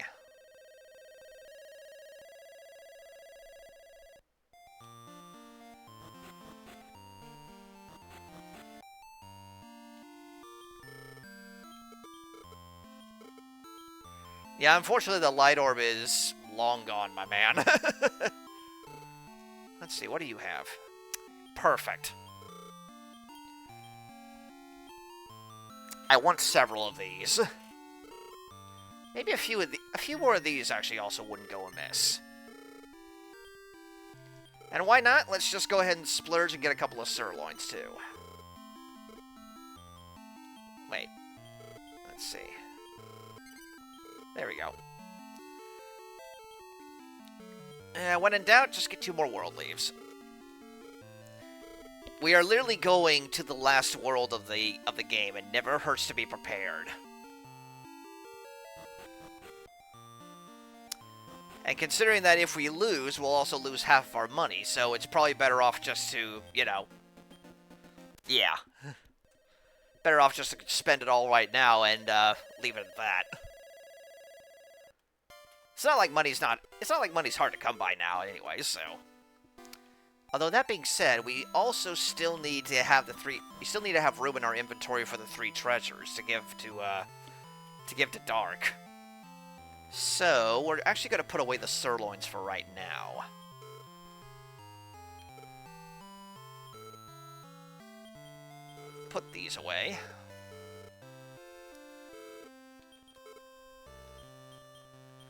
Yeah, unfortunately the light orb is long gone, my man. Let's see, what do you have? Perfect. I want several of these. Maybe a few more of these actually also wouldn't go amiss. And why not? Let's just go ahead and splurge and get a couple of sirloins too. Wait. Let's see. There we go. When in doubt, just get 2 more world leaves. We are literally going to the last world of the game. It never hurts to be prepared. And considering that if we lose, we'll also lose half of our money, so it's probably better off just to, you know... Yeah. Better off just to spend it all right now and leave it at that. It's not like money's hard to come by now anyway, so. Although that being said, we also still need to have we still need to have room in our inventory for the 3 treasures to give to Dark. So, we're actually going to put away the sirloins for right now. Put these away.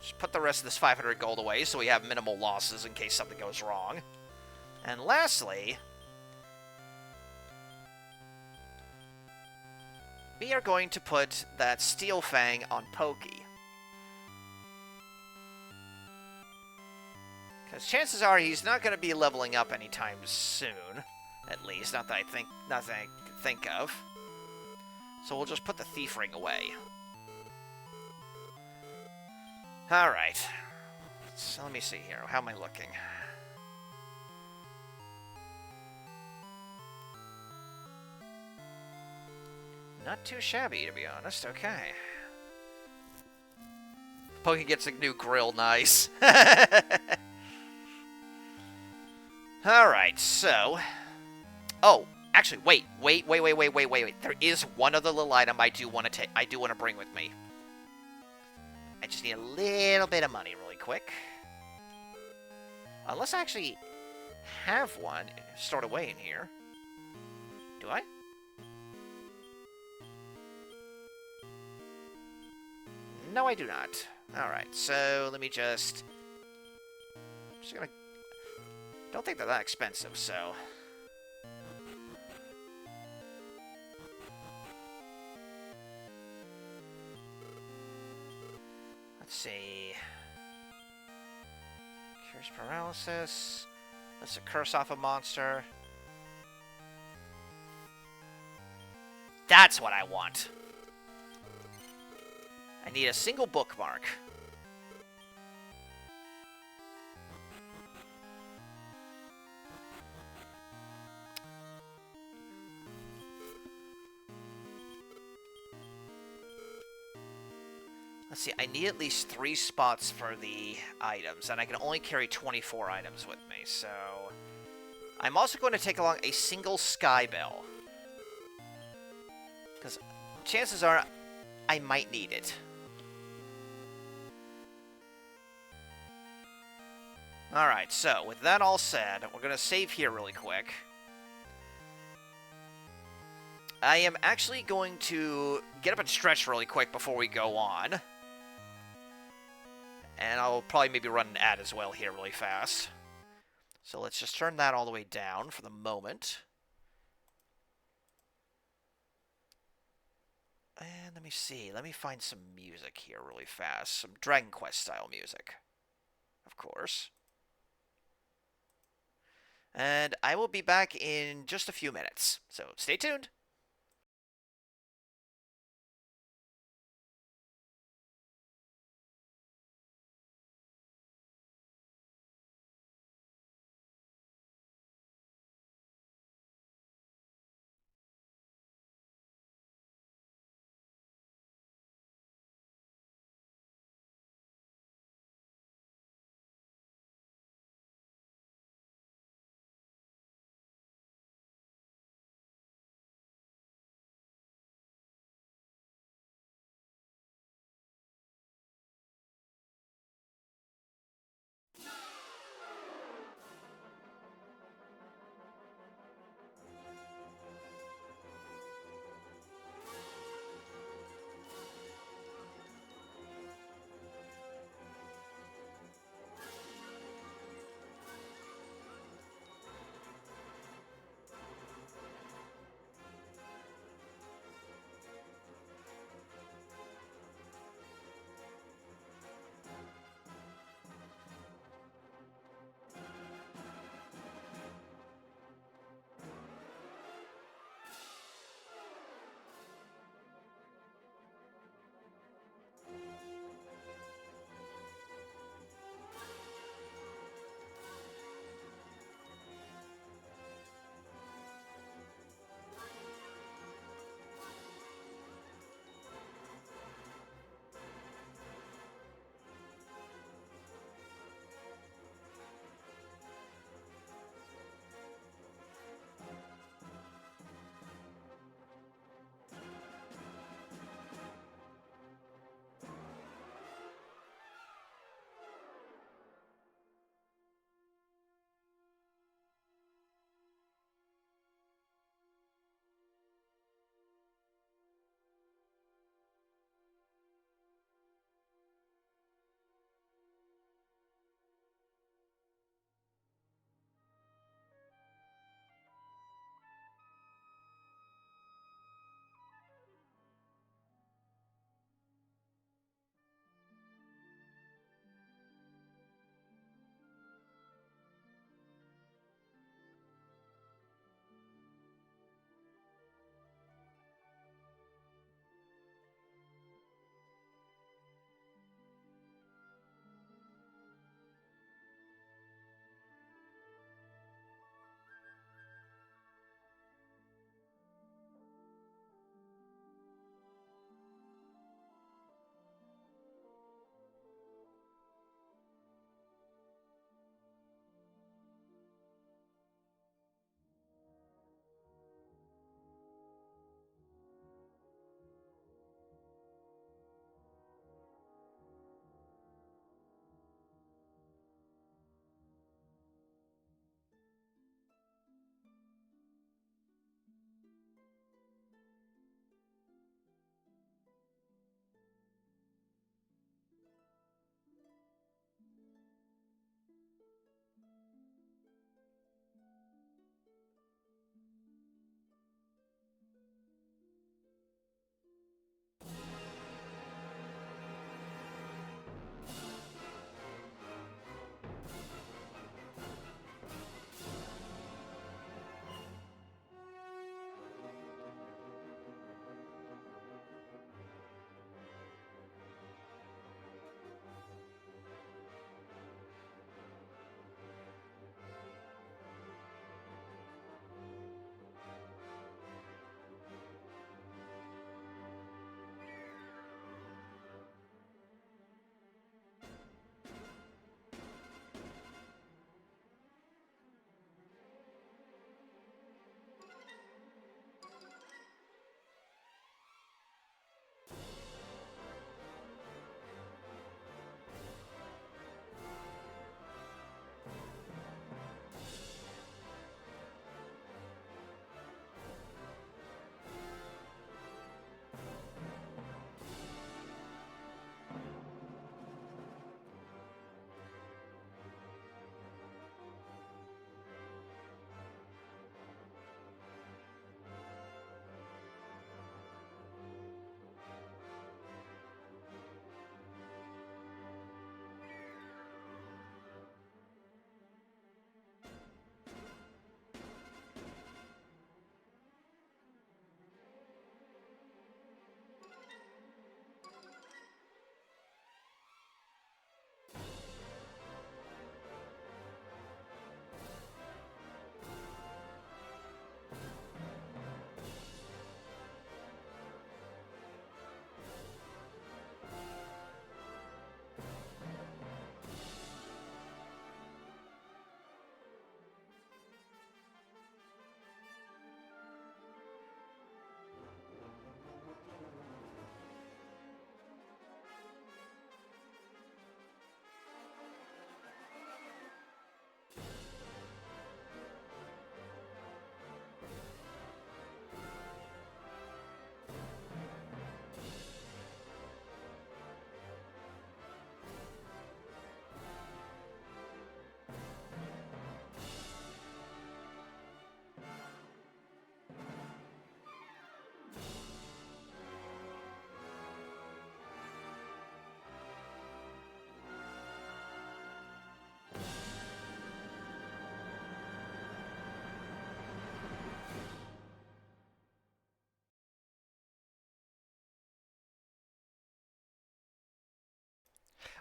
Just put the rest of this 500 gold away so we have minimal losses in case something goes wrong. And lastly, we are going to put that Steel Fang on Pokey. Because chances are he's not going to be leveling up anytime soon. At least, not that I can think of. So we'll just put the thief ring away. Alright. So let me see here. How am I looking? Not too shabby, to be honest. Okay. Pokey gets a new grill. Nice. Alright, so... Oh, actually, wait. There is one other little item I do want to bring with me. I just need a little bit of money really quick. Unless I actually have one stored away in here. Do I? No, I do not. Alright, so let me just gonna... Don't think they're that expensive, so... Let's see... Cures paralysis... Let's curse off a monster... That's what I want! I need a single bookmark. Let's see, I need at least 3 spots for the items, and I can only carry 24 items with me, so... I'm also going to take along a single Sky Bell. Because chances are I might need it. Alright, so with that all said, we're going to save here really quick. I am actually going to get up and stretch really quick before we go on. And I'll probably maybe run an ad as well here really fast. So let's just turn that all the way down for the moment. And let me see. Let me find some music here really fast. Some Dragon Quest style music. Of course. And I will be back in just a few minutes. So stay tuned.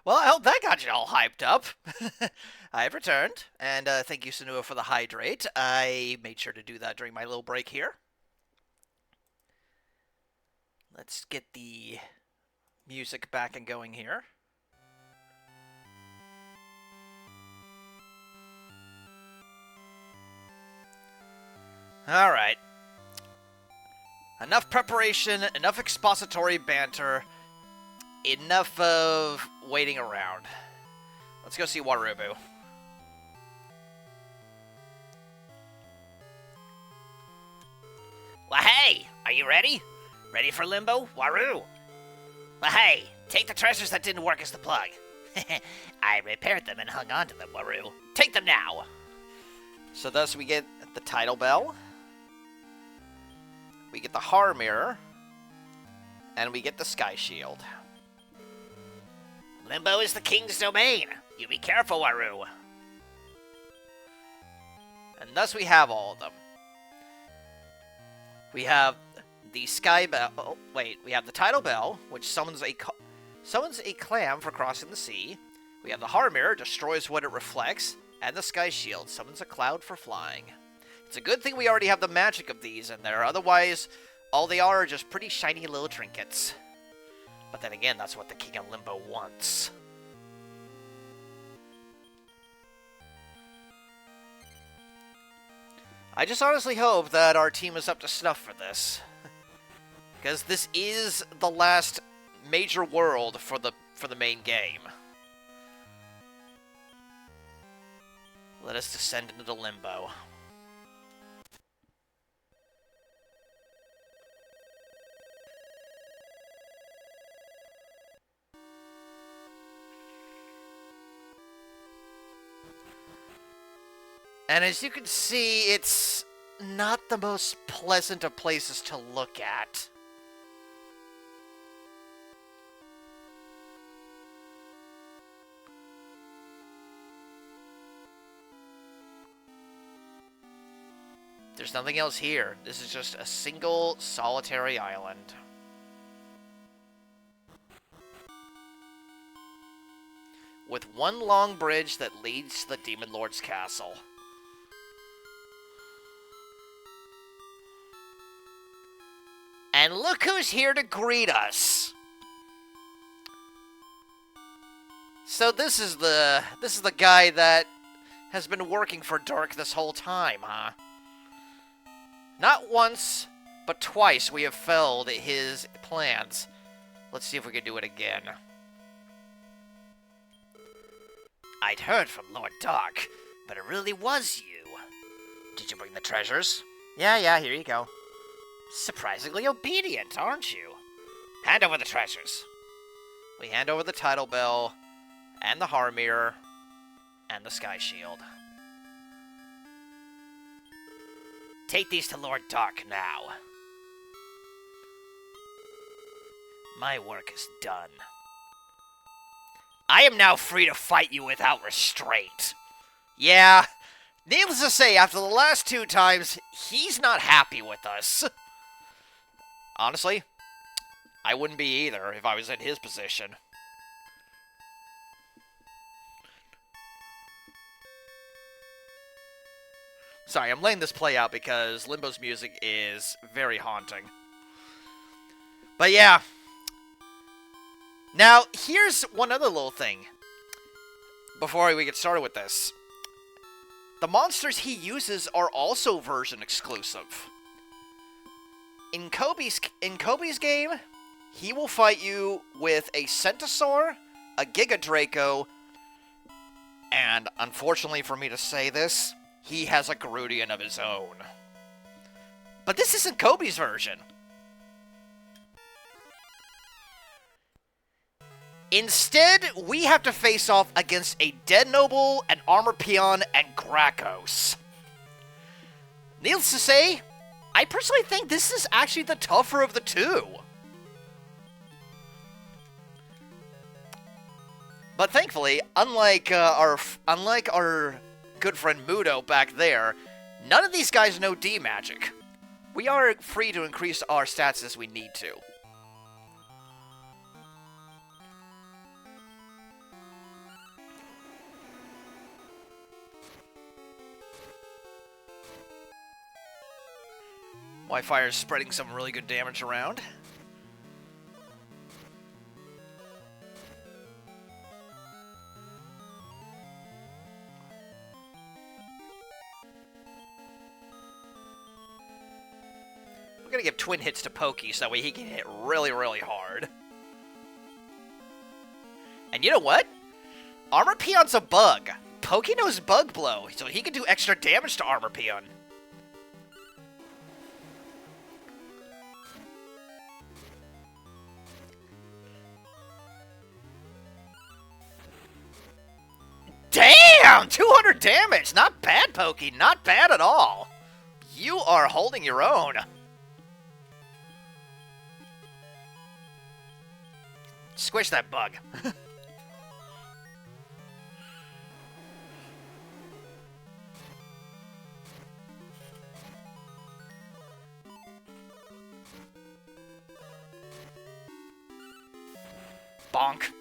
Well, I hope that got you all hyped up. I have returned, and thank you, Sanua, for the hydrate. I made sure to do that during my little break here. Let's get the music back and going here. Alright. Enough preparation, enough expository banter, enough of waiting around. Let's go see Warubu. Well, hey, are you ready? Ready for Limbo? Waru? Well, hey, take the treasures that didn't work as the plug. I repaired them and hung on to them, Waru. Take them now. So thus we get the title bell, we get the Har Mirror, and we get the Sky Shield. Limbo is the king's domain. You be careful, Waru. And thus we have all of them. We have the Sky Bell. Oh, wait, we have the Tidal Bell, which summons a clam for crossing the sea. We have the Har Mirror, destroys what it reflects, and the Sky Shield summons a cloud for flying. It's a good thing we already have the magic of these in there. Otherwise, all they are just pretty shiny little trinkets. But then again, that's what the King of Limbo wants. I just honestly hope that our team is up to snuff for this. Because this is the last major world for the main game. Let us descend into Limbo. And as you can see, it's not the most pleasant of places to look at. There's nothing else here. This is just a single, solitary island. With one long bridge that leads to the Demon Lord's castle. And look who's here to greet us. So this is the guy that has been working for Dark this whole time, huh? Not once, but twice we have failed his plans. Let's see if we can do it again. I'd heard from Lord Dark, but it really was you. Did you bring the treasures? Yeah, here you go. Surprisingly obedient, aren't you? Hand over the treasures. We hand over the Tidal Bell, and the Har Mirror, and the Sky Shield. Take these to Lord Dark now. My work is done. I am now free to fight you without restraint. Yeah, needless to say, after the last 2 times, he's not happy with us. Honestly, I wouldn't be either if I was in his position. Sorry, I'm letting this play out because Limbo's music is very haunting. But yeah. Now, here's one other little thing. Before we get started with this. The monsters he uses are also version exclusive. In Kobe's game, he will fight you with a Centaur, a Giga Draco, and unfortunately for me to say this, he has a Garudian of his own. But this isn't Kobe's version. Instead, we have to face off against a Dead Noble, an Armor Peon, and Grakos. Needless to say, I personally think this is actually the tougher of the two. But thankfully, unlike our good friend Mudo back there, none of these guys know D-Magic. We are free to increase our stats as we need to. Wi-Fi is spreading some really good damage around. We're gonna give twin hits to Pokey so that way he can hit really, really hard. And you know what? Armor Peon's a bug. Pokey knows Bug Blow, so he can do extra damage to Armor Peon. Damn! 200 damage! Not bad, Pokey. Not bad at all. You are holding your own. Squish that bug. Bonk.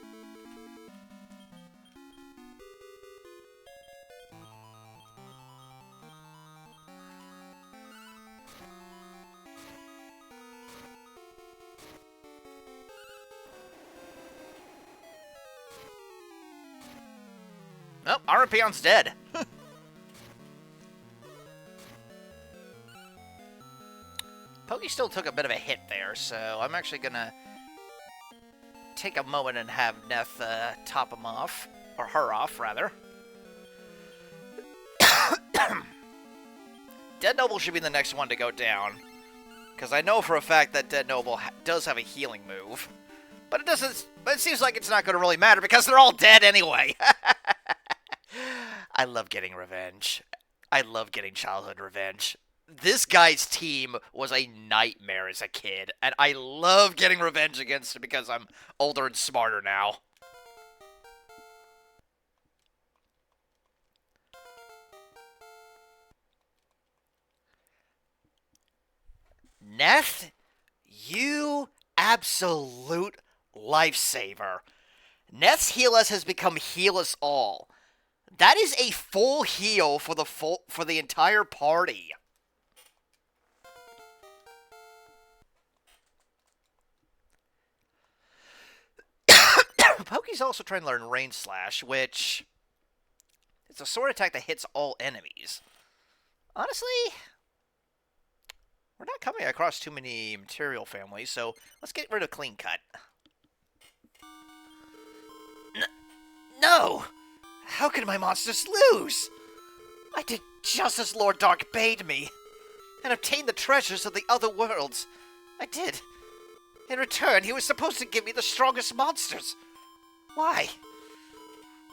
Oh, Armor Peon's dead. Pokey still took a bit of a hit there, so I'm actually gonna take a moment and have Neth top him off. Or her off, rather. Dead Noble should be the next one to go down. Because I know for a fact that Dead Noble does have a healing move. But it doesn't. But it seems like it's not going to really matter because they're all dead anyway. I love getting revenge. I love getting childhood revenge. This guy's team was a nightmare as a kid, and I love getting revenge against him because I'm older and smarter now. Neth, you absolute lifesaver. Neth's Heal Us has become Heal Us All. That is a full heal for the entire party. Pokey's also trying to learn Rain Slash, which it's a sword attack that hits all enemies. Honestly, we're not coming across too many material families, so let's get rid of Clean Cut. No! How could my monsters lose? I did just as Lord Dark bade me, and obtained the treasures of the other worlds. I did. In return, he was supposed to give me the strongest monsters. Why?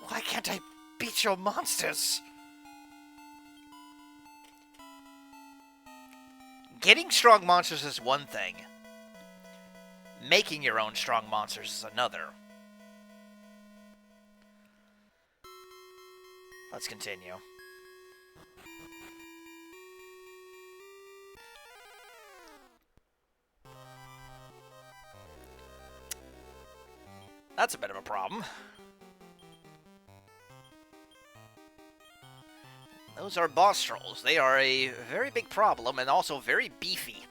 Why can't I beat your monsters? Getting strong monsters is one thing. Making your own strong monsters is another. Let's continue. That's a bit of a problem. Those are boss trolls. They are a very big problem and also very beefy.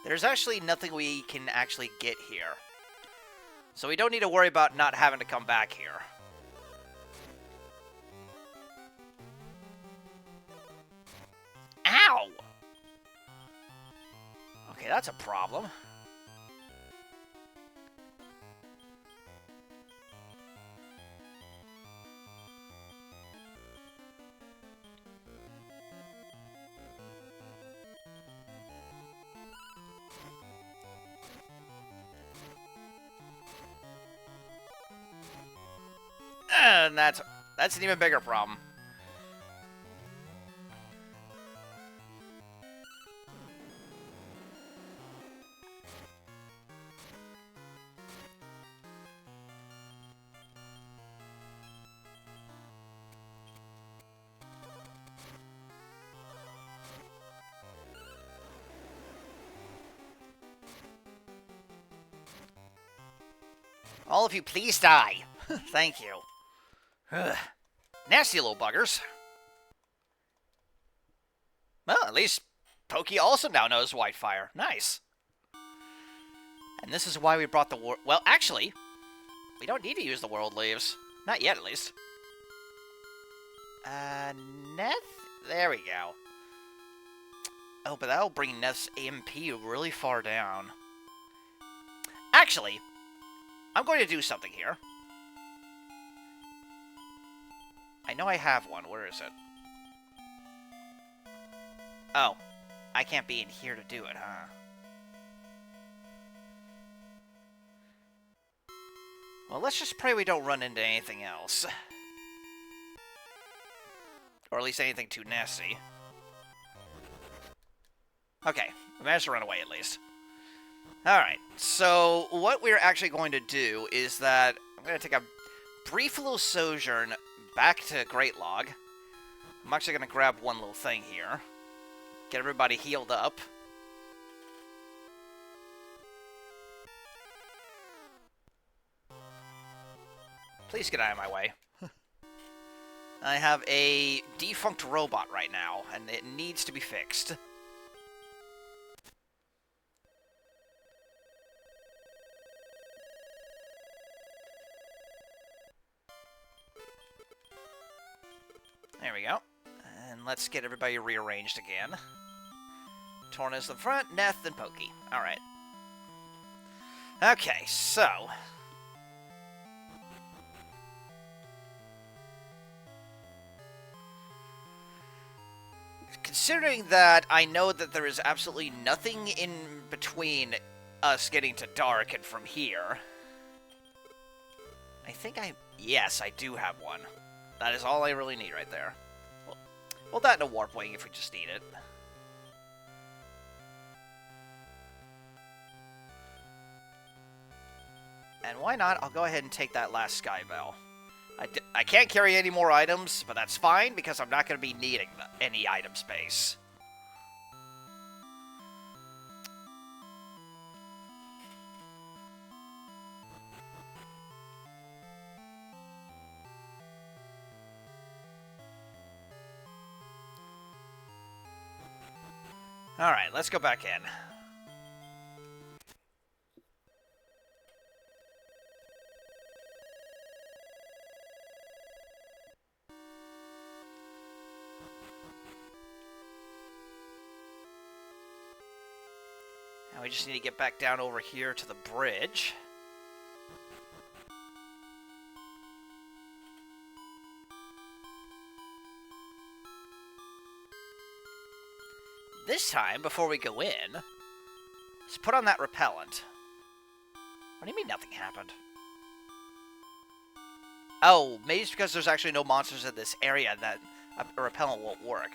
There's actually nothing we can actually get here. So we don't need to worry about not having to come back here. Ow! Okay, that's a problem. that's an even bigger problem. All of you, please die. Thank you. Ugh. Nasty little buggers. Well, at least Pokey also now knows Whitefire. Nice. And this is why we brought the well, actually, we don't need to use the World Leaves. Not yet, at least. Neth? There we go. Oh, but that'll bring Neth's AMP really far down. Actually, I'm going to do something here. I know I have one. Where is it? Oh. I can't be in here to do it, huh? Well, let's just pray we don't run into anything else. Or at least anything too nasty. Okay. We managed to run away, at least. Alright, so what we're actually going to do is that I'm going to take a brief little sojourn back to Great Log. I'm actually going to grab one little thing here. Get everybody healed up. Please get out of my way. I have a defunct robot right now, and it needs to be fixed. There we go. And let's get everybody rearranged again. Torna's in front, Neth, and Pokey. Alright. Okay, so... considering that I know that there is absolutely nothing in between us getting to Dark and from here... I think yes, I do have one. That is all I really need right there. Well, that and a Warp Wing if we just need it. And why not? I'll go ahead and take that last Sky Bell. I can't carry any more items, but that's fine because I'm not going to be needing any item space. Alright, let's go back in. Now we just need to get back down over here to the bridge. This time, before we go in, let's put on that repellent. What do you mean nothing happened? Oh, maybe it's because there's actually no monsters in this area that a repellent won't work.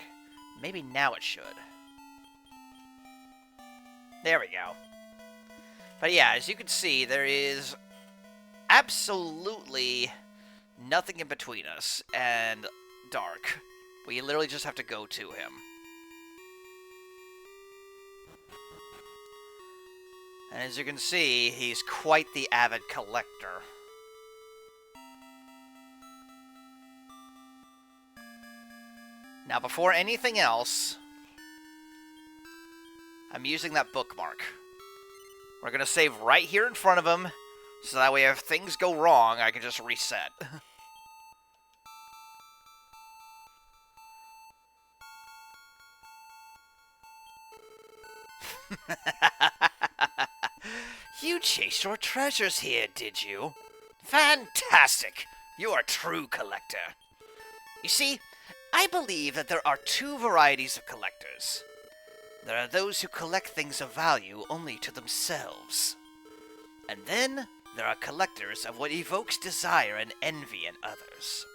Maybe now it should. There we go. But yeah, as you can see, there is absolutely nothing in between us and Dark. We literally just have to go to him. And as you can see, he's quite the avid collector. Now, before anything else, I'm using that bookmark. We're going to save right here in front of him, so that way if things go wrong, I can just reset. You chased your treasures here, did you? Fantastic! You are a true collector. You see, I believe that there are two varieties of collectors. There are those who collect things of value only to themselves. And then there are collectors of what evokes desire and envy in others.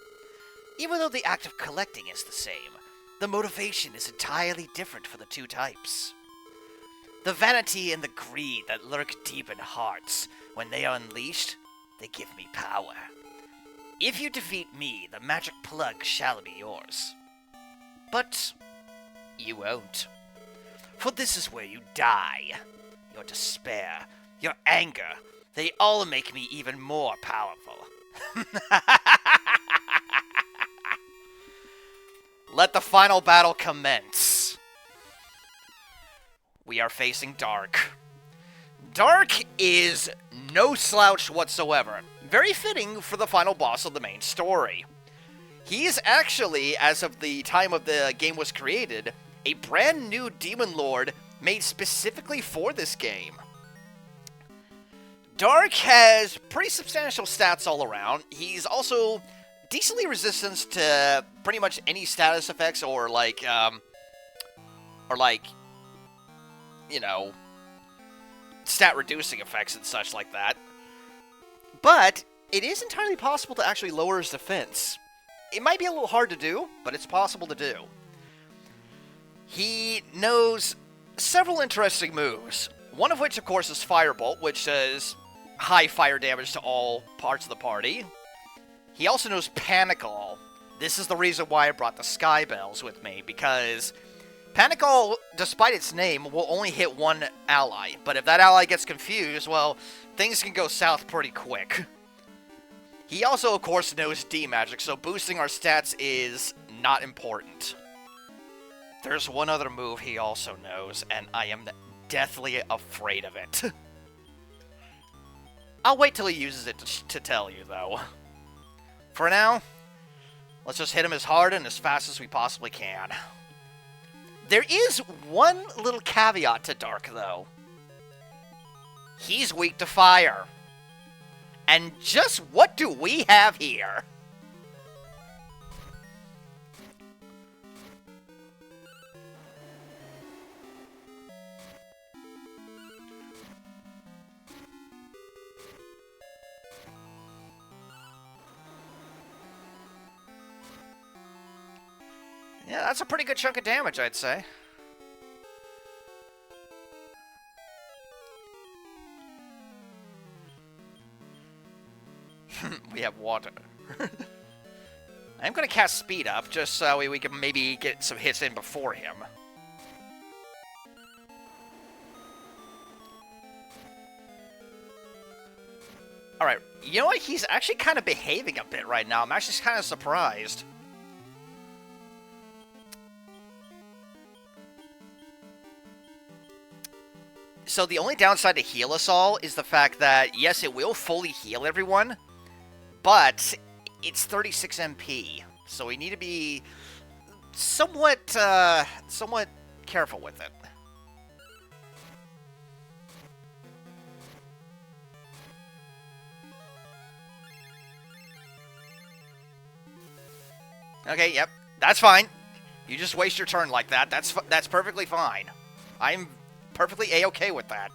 Even though the act of collecting is the same, the motivation is entirely different for the two types. The vanity and the greed that lurk deep in hearts, when they are unleashed, they give me power. If you defeat me, the magic plug shall be yours. But you won't. For this is where you die. Your despair, your anger, they all make me even more powerful. Let the final battle commence. We are facing Dark. Dark is no slouch whatsoever. Very fitting for the final boss of the main story. He is actually, as of the time of the game was created, a brand new Demon Lord made specifically for this game. Dark has pretty substantial stats all around. He's also decently resistant to pretty much any status effects or you know, stat reducing effects and such like that. But it is entirely possible to actually lower his defense. It might be a little hard to do, but it's possible to do. He knows several interesting moves. One of which, of course, is Firebolt, which does high fire damage to all parts of the party. He also knows Panicle. This is the reason why I brought the Sky Bells with me, because Panicle, despite its name, will only hit one ally. But if that ally gets confused, well, things can go south pretty quick. He also, of course, knows D-Magic, so boosting our stats is not important. There's one other move he also knows, and I am deathly afraid of it. I'll wait till he uses it to tell you, though. For now, let's just hit him as hard and as fast as we possibly can. There is one little caveat to Dark, though. He's weak to fire. And just what do we have here? Yeah, that's a pretty good chunk of damage, I'd say. We have water. I'm going to cast Speed Up, just so we can maybe get some hits in before him. Alright, you know what? He's actually kind of behaving a bit right now. I'm actually kind of surprised. So the only downside to Heal Us All is the fact that, yes, it will fully heal everyone, but it's 36 MP, so we need to be somewhat careful with it. Okay, yep, that's fine. You just waste your turn like that. That's perfectly fine. I'm perfectly A-okay with that.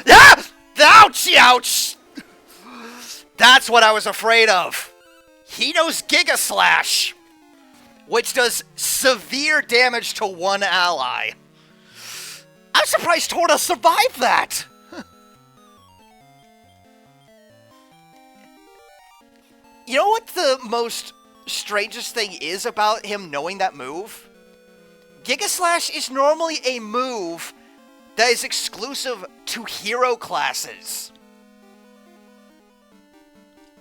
Ah! Ouch! Ouch! That's what I was afraid of. He knows Giga Slash, which does severe damage to one ally. I'm surprised Torna survived that! You know what the most strangest thing is about him knowing that move? Giga Slash is normally a move that is exclusive to hero classes.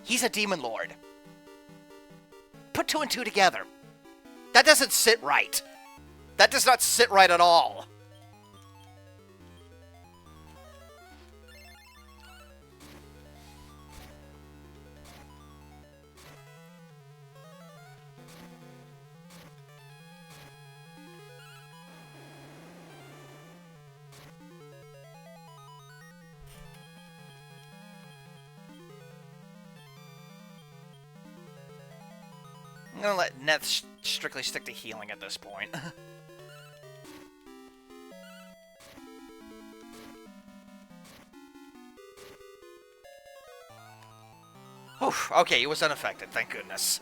He's a Demon Lord. Put two and two together. That doesn't sit right. That does not sit right at all. I'm gonna let Neth strictly stick to healing at this point. Oof, okay, he was unaffected, thank goodness.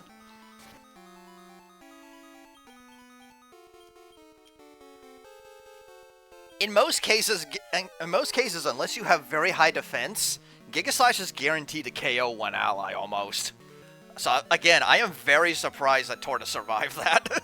In most cases, unless you have very high defense, Giga Slash is guaranteed to KO one ally, almost. So, again, I am very surprised that Torta survived that.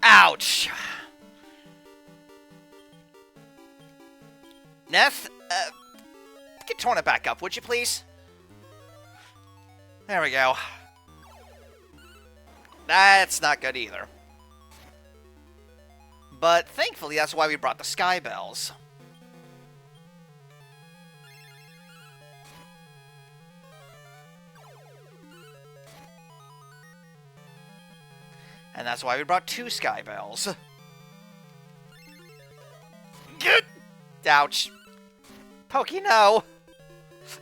Ouch! Neth, get Torna back up, would you please? There we go. That's not good either. But thankfully, that's why we brought the Sky Bells. And that's why we brought 2 Sky Bells. Good! Ouch. Pokey, no!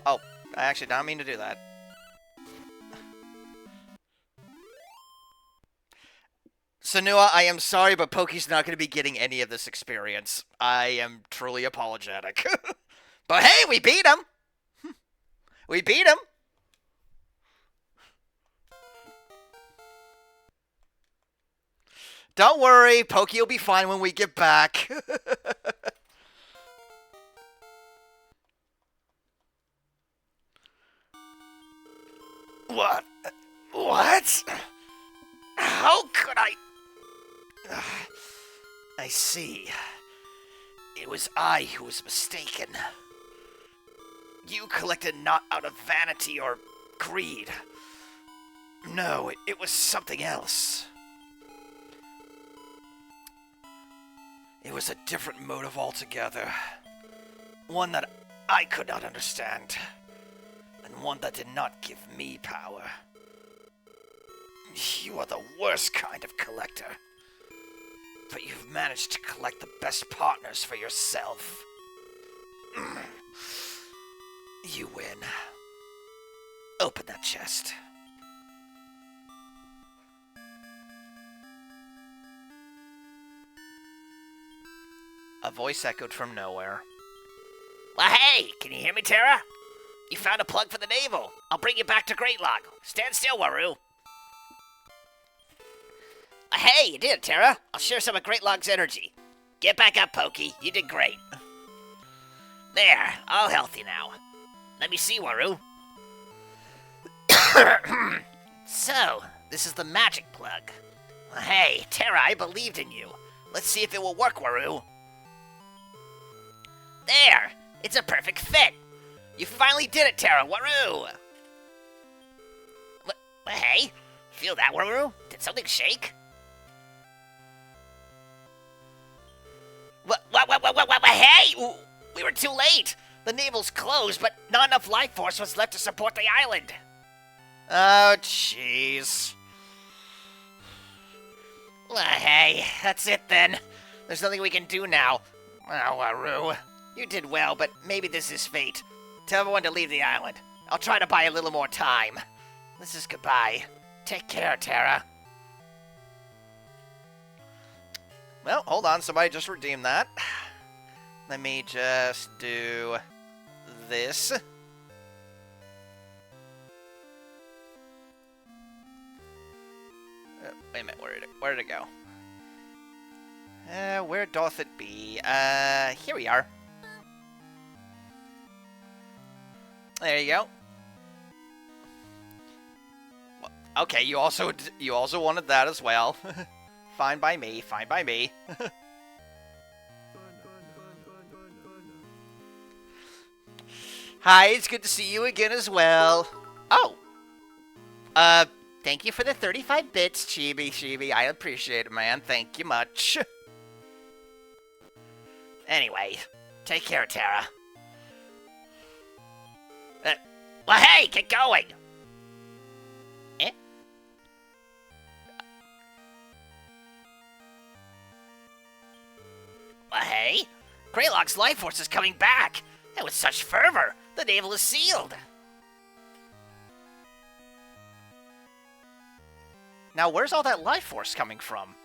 Oh, I actually don't mean to do that. Sanua, I am sorry, but Pokey's not going to be getting any of this experience. I am truly apologetic. But hey, we beat him! We beat him! Don't worry, Pokey will be fine when we get back. What? What? How could I? I see. It was I who was mistaken. You collected not out of vanity or greed. No, it was something else. It was a different motive altogether. One that I could not understand. And one that did not give me power. You are the worst kind of collector. But you've managed to collect the best partners for yourself. You win. Open that chest. A voice echoed from nowhere. Well, hey, can you hear me, Terra? You found a plug for the navel. I'll bring you back to Great Log. Stand still, Waru. Hey, you did it, Terra. I'll share some of Great Log's energy. Get back up, Pokey. You did great. There, all healthy now. Let me see, Waru. So, this is the magic plug. Well, hey, Terra, I believed in you. Let's see if it will work, Waru. There! It's a perfect fit! You finally did it, Terra! Waru! Hey? Feel that, Waru? Did something shake? What? Hey! We were too late! The navel's closed, but not enough life force was left to support the island. Oh, jeez. Well, hey, that's it then. There's nothing we can do now. Oh, Waru. You did well, but maybe this is fate. Tell everyone to leave the island. I'll try to buy a little more time. This is goodbye. Take care, Terra. Well, hold on. Somebody just redeemed that. Let me just do this. Wait a minute. Where did it go? Where doth it be? Here we are. There you go. Well, okay, you also wanted that as well. Fine by me. Fine by me. Hi, it's good to see you again as well. Oh. Thank you for the 35 bits, Chibi. I appreciate it, man. Thank you much. Anyway, take care, Terra. Well, hey, get going! Eh? say? Greylog's life force is coming back, and with such fervor, the navel is sealed. Now, where's all that life force coming from?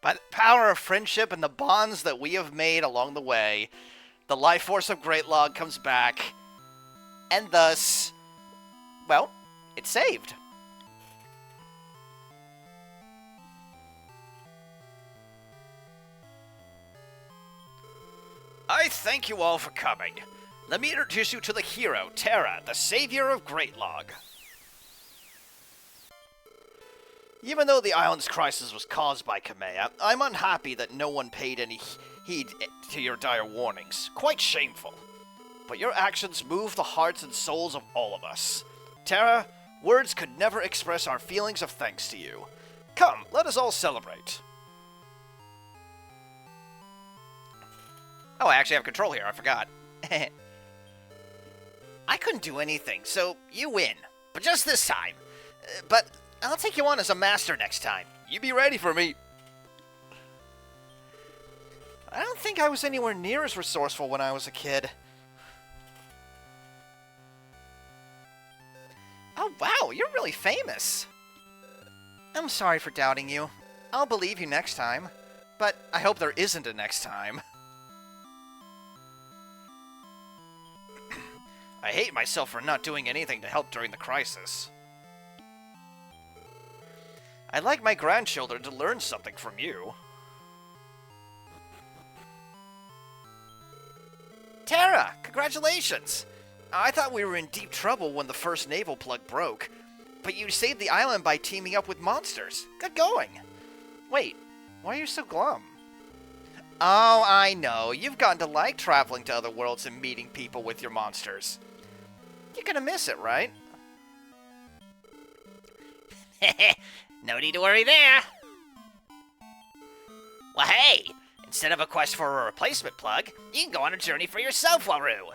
By the power of friendship and the bonds that we have made along the way, the life force of Greatlog comes back, and thus, well, it's saved. I thank you all for coming. Let me introduce you to the hero, Terra, the savior of Greatlog. Even though the island's crisis was caused by Kamea, I'm unhappy that no one paid any heed to your dire warnings. Quite shameful. But your actions move the hearts and souls of all of us. Terra, words could never express our feelings of thanks to you. Come, let us all celebrate. Oh, I actually have control here, I forgot. I couldn't do anything, so you win. But just this time. But I'll take you on as a master next time. You be ready for me. I don't think I was anywhere near as resourceful when I was a kid. Oh, wow, you're really famous. I'm sorry for doubting you. I'll believe you next time. But I hope there isn't a next time. I hate myself for not doing anything to help during the crisis. I'd like my grandchildren to learn something from you. Terra, congratulations! I thought we were in deep trouble when the first naval plug broke, but you saved the island by teaming up with monsters. Good going! Wait, why are you so glum? Oh, I know. You've gotten to like traveling to other worlds and meeting people with your monsters. You're gonna miss it, right? No need to worry there. Well, hey, instead of a quest for a replacement plug, you can go on a journey for yourself, Waru.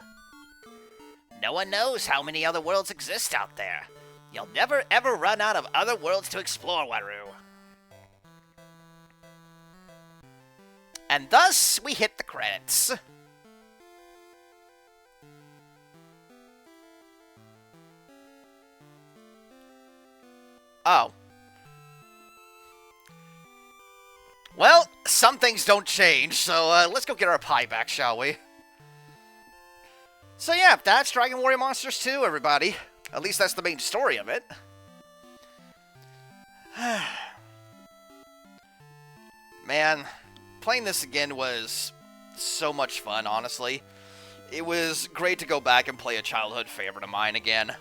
No one knows how many other worlds exist out there. You'll never ever run out of other worlds to explore, Waru. And thus, we hit the credits. Oh. Well, some things don't change, so let's go get our pie back, shall we? So yeah, that's Dragon Warrior Monsters 2, everybody. At least that's the main story of it. Man, playing this again was so much fun, honestly. It was great to go back and play a childhood favorite of mine again.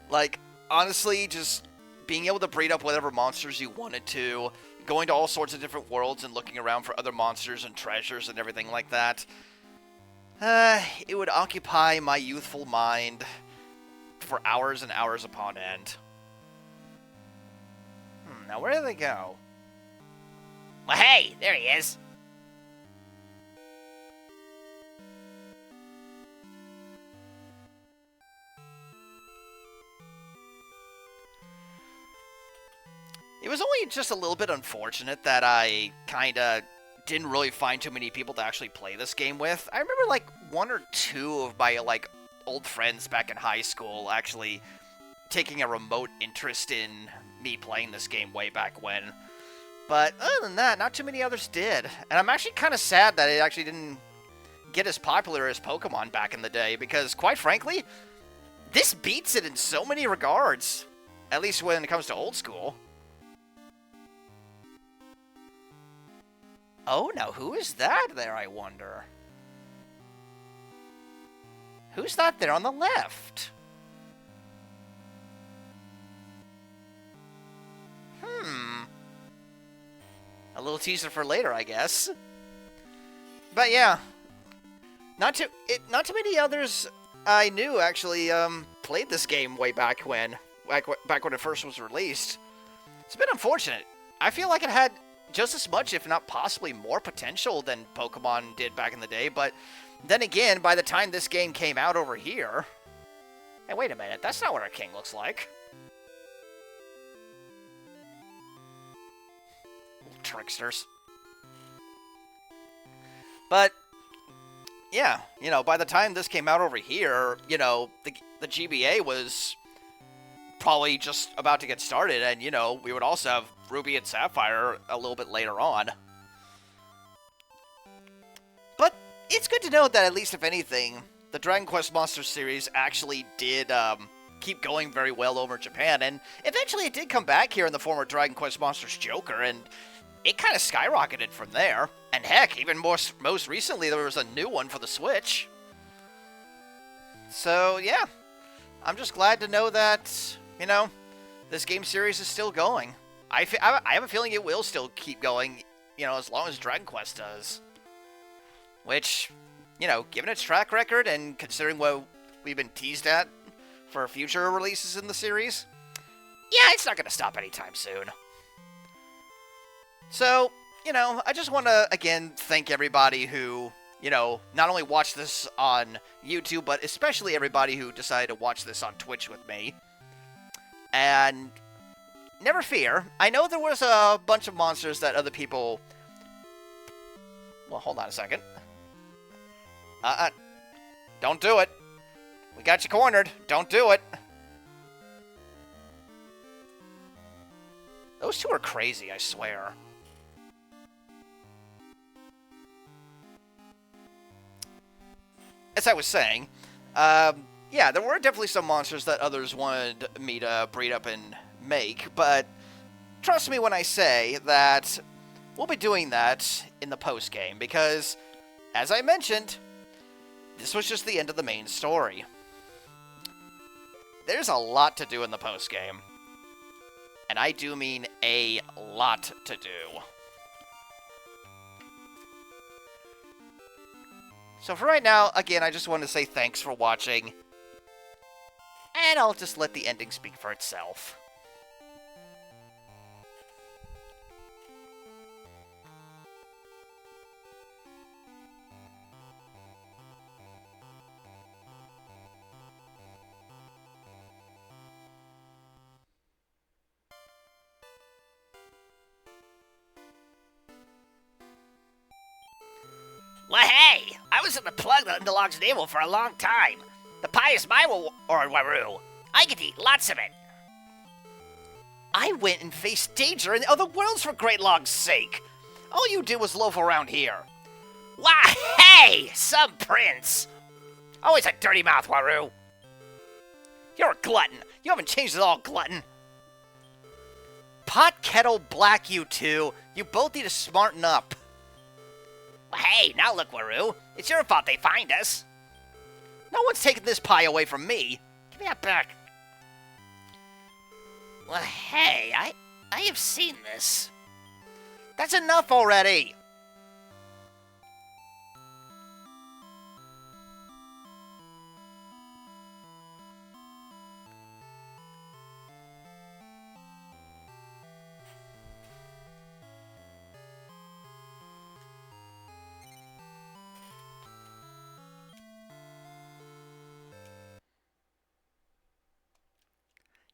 Like, honestly, just being able to breed up whatever monsters you wanted to, going to all sorts of different worlds and looking around for other monsters and treasures and everything like that. It would occupy my youthful mind for hours and hours upon end. Now where do they go? Well, hey, there he is. honestly just a little bit unfortunate that I kind of didn't really find too many people to actually play this game with. I remember like one or two of my like old friends back in high school actually taking a remote interest in me playing this game way back when. But other than that, not too many others did. And I'm actually kind of sad that it actually didn't get as popular as Pokemon back in the day, because quite frankly, this beats it in so many regards. At least when it comes to old school. Oh, now who is that there, I wonder? Who's that there on the left? A little teaser for later, I guess. But yeah, not too many others I knew actually played this game way back when it first was released. It's been unfortunate. I feel like it had just as much, if not possibly more potential than Pokemon did back in the day, but then again, by the time this game came out over here... Hey, wait a minute, that's not what our king looks like. Little tricksters. But, yeah, you know, by the time this came out over here, you know, the GBA was probably just about to get started, and, you know, we would also have Ruby and Sapphire a little bit later on. But it's good to know that, at least if anything, the Dragon Quest Monsters series actually did keep going very well over Japan, and eventually it did come back here in the form of Dragon Quest Monsters Joker, and it kind of skyrocketed from there. And heck, even most recently, there was a new one for the Switch. So, yeah. I'm just glad to know that, you know, this game series is still going. I have a feeling it will still keep going, you know, as long as Dragon Quest does. Which, you know, given its track record and considering what we've been teased at for future releases in the series, yeah, it's not going to stop anytime soon. So, you know, I just want to, again, thank everybody who, you know, not only watched this on YouTube, but especially everybody who decided to watch this on Twitch with me. And never fear, I know there was a bunch of monsters that other people... Well, hold on a second. Don't do it. We got you cornered. Don't do it. Those two are crazy, I swear. As I was saying, yeah, there were definitely some monsters that others wanted me to breed up and make, but trust me when I say that we'll be doing that in the post-game, because, as I mentioned, this was just the end of the main story. There's a lot to do in the post-game, and I do mean a lot to do. So for right now, again, I just want to say thanks for watching, and I'll just let the ending speak for itself. Well, hey, I was in the plug that Indolog's navel for a long time. The pie is my Waru. I get to eat lots of it. I went and faced danger in other worlds for Great Long's sake. All you did was loaf around here. Why, hey, some prince. Always a dirty mouth, Waru. You're a glutton. You haven't changed at all, glutton. Pot, kettle, black, you two. You both need to smarten up. Well, hey, now look, Waru. It's your fault they find us. No one's taking this pie away from me. Give me that back. Well, hey, I have seen this. That's enough already.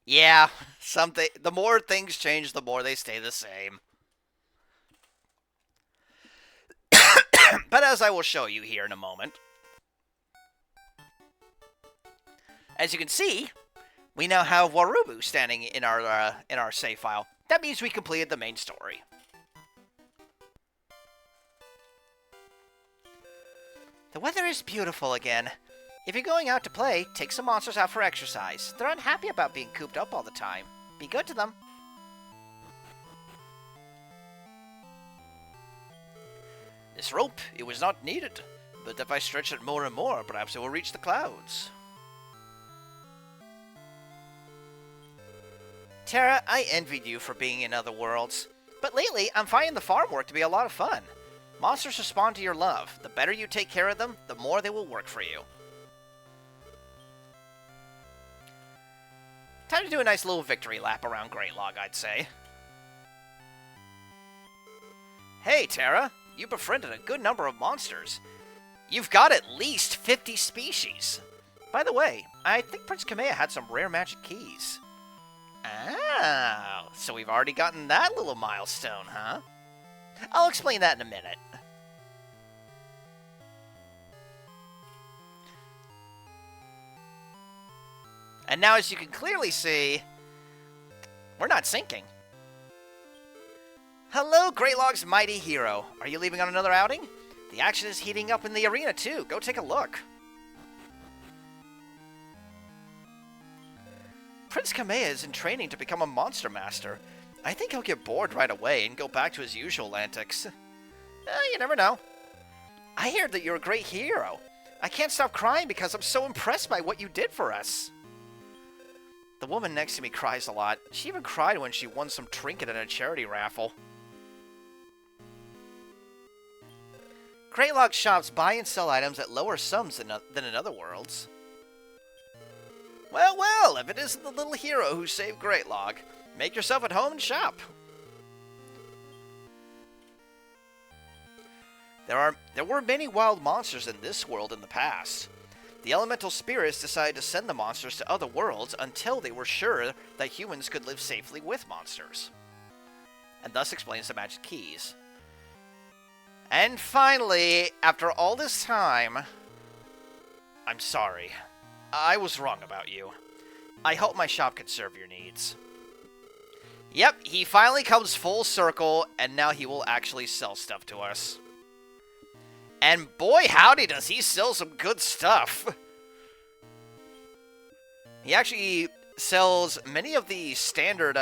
Yeah, The more things change, the more they stay the same. But as I will show you here in a moment, as you can see, we now have Warubu standing in our save file. That means we completed the main story. The weather is beautiful again. If you're going out to play, take some monsters out for exercise. They're unhappy about being cooped up all the time. Be good to them. This rope, it was not needed, but if I stretch it more and more, perhaps it will reach the clouds. Terra, I envied you for being in other worlds, but lately I'm finding the farm work to be a lot of fun. Monsters respond to your love. The better you take care of them, the more they will work for you. Time to do a nice little victory lap around Greatlog, I'd say. Hey, Terra, you befriended a good number of monsters. You've got at least 50 species. By the way, I think Prince Kamea had some rare magic keys. Oh, so we've already gotten that little milestone, huh? I'll explain that in a minute. And now, as you can clearly see, we're not sinking. Hello, Greatlog's mighty hero. Are you leaving on another outing? The action is heating up in the arena, too. Go take a look. Prince Kamea is in training to become a monster master. I think he'll get bored right away and go back to his usual antics. You never know. I hear that you're a great hero. I can't stop crying because I'm so impressed by what you did for us. The woman next to me cries a lot. She even cried when she won some trinket in a charity raffle. Greatlog shops buy and sell items at lower sums than in other worlds. Well, well, if it isn't the little hero who saved Greatlog, make yourself at home and shop. There were many wild monsters in this world in the past. The elemental spirits decided to send the monsters to other worlds until they were sure that humans could live safely with monsters. And thus explains the magic keys. And finally, after all this time, I'm sorry. I was wrong about you. I hope my shop can serve your needs. Yep, he finally comes full circle, and now he will actually sell stuff to us. And boy howdy does he sell some good stuff. He actually sells many of the standard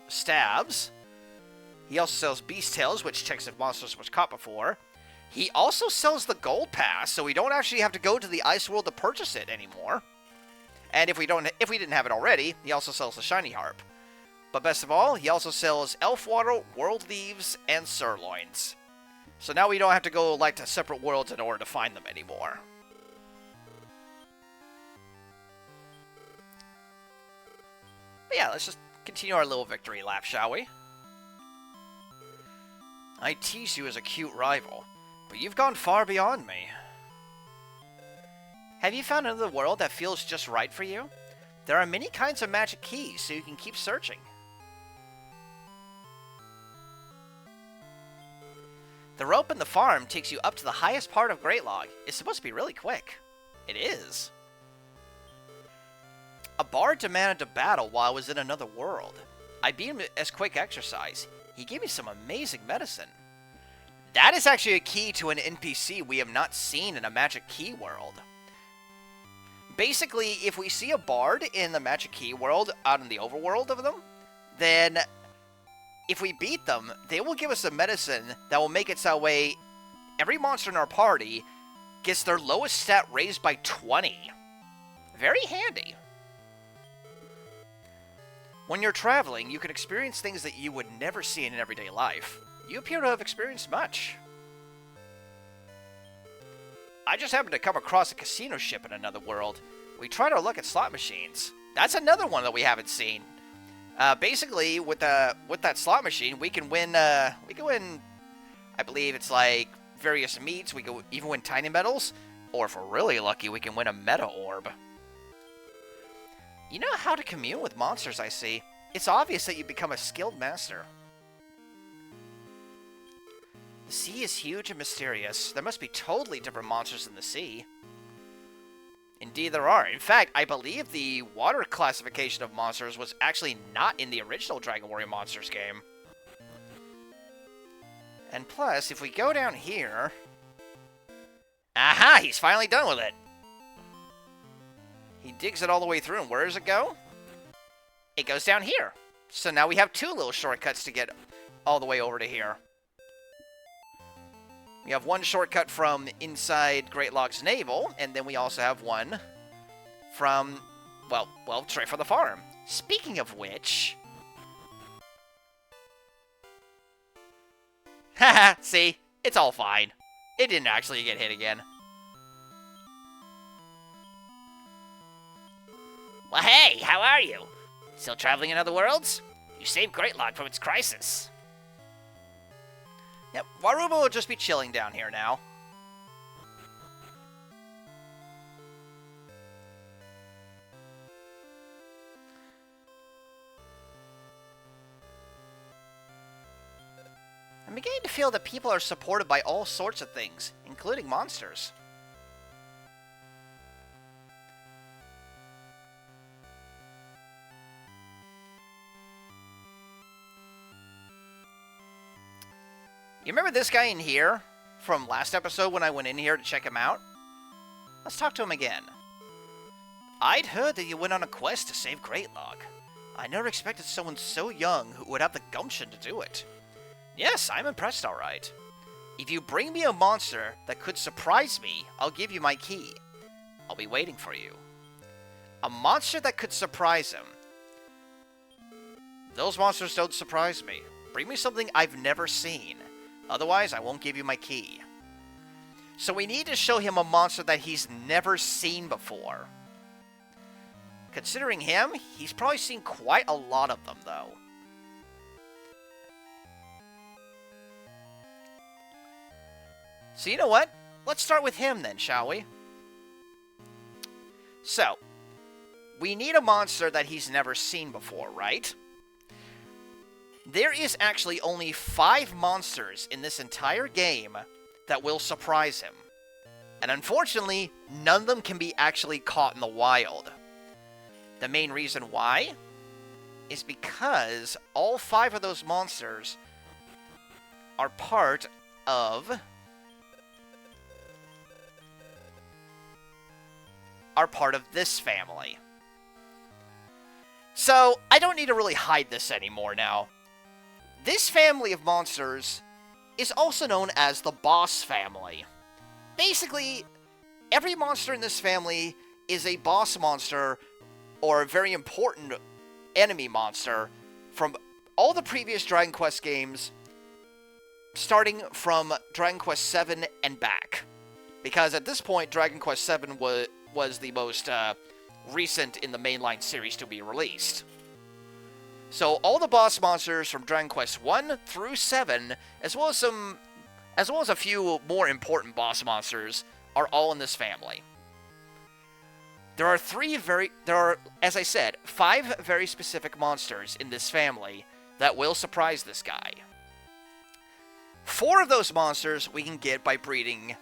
stabs. He also sells Beast Tails, which checks if monsters was caught before. He also sells the Gold Pass, so we don't actually have to go to the Ice World to purchase it anymore. And if we didn't have it already, he also sells the Shiny Harp. But best of all, he also sells Elf Water, World Leaves, and Sirloins. So now we don't have to go like to separate worlds in order to find them anymore. But yeah, let's just continue our little victory lap, shall we? I tease you as a cute rival, but you've gone far beyond me. Have you found another world that feels just right for you? There are many kinds of magic keys, so you can keep searching. The rope in the farm takes you up to the highest part of Greatlog. It's supposed to be really quick. It is. A bard demanded to battle while I was in another world. I beat him as quick exercise. He gave me some amazing medicine. That is actually a key to an NPC we have not seen in a Magic Key world. Basically, if we see a bard in the Magic Key world, out in the overworld of them, then if we beat them, they will give us a medicine that will make it so way every monster in our party gets their lowest stat raised by 20. Very handy. When you're traveling, you can experience things that you would never see in everyday life. You appear to have experienced much. I just happened to come across a casino ship in another world. We tried our luck at slot machines. That's another one that we haven't seen. Basically, with that slot machine, we can win. I believe it's like various meats. We can even win tiny medals, or if we're really lucky, we can win a meta orb. You know how to commune with monsters, I see. it's obvious that you become a skilled master. The sea is huge and mysterious. There must be totally different monsters in the sea. Indeed there are. In fact, I believe the water classification of monsters was actually not in the original Dragon Warrior Monsters game. And plus, if we go down here... Aha! He's finally done with it! He digs it all the way through, and where does it go? It goes down here. So now we have two little shortcuts to get all the way over to here. We have one shortcut from inside Great Log's navel, and then we also have one from, well, straight from the farm. Speaking of which... Haha, see? It's all fine. It didn't actually get hit again. Well, hey, how are you? Still traveling in other worlds? You saved Great Log from its crisis. Yep, Waruba will just be chilling down here now. I'm beginning to feel that people are supported by all sorts of things, including monsters. You remember this guy in here from last episode when I went in here to check him out? Let's talk to him again. I'd heard that you went on a quest to save Great Log. I never expected someone so young who would have the gumption to do it. Yes, I'm impressed, all right. If you bring me a monster that could surprise me, I'll give you my key. I'll be waiting for you. A monster that could surprise him. Those monsters don't surprise me. Bring me something I've never seen. Otherwise, I won't give you my key. So we need to show him a monster that he's never seen before. Considering him, he's probably seen quite a lot of them, though. So you know what? Let's start with him then, shall we? So, we need a monster that he's never seen before, right? There is actually only 5 monsters in this entire game that will surprise him. And unfortunately, none of them can be actually caught in the wild. The main reason why is because all 5 of those monsters are part of this family. So, I don't need to really hide this anymore now. This family of monsters is also known as the Boss Family. Basically, every monster in this family is a boss monster or a very important enemy monster from all the previous Dragon Quest games, starting from Dragon Quest VII and back. Because at this point, Dragon Quest VII was the most recent in the mainline series to be released. So all the boss monsters from Dragon Quest 1 through 7, as well as a few more important boss monsters, are all in this family. There are, as I said, 5 very specific monsters in this family that will surprise this guy. 4 of those monsters we can get by breeding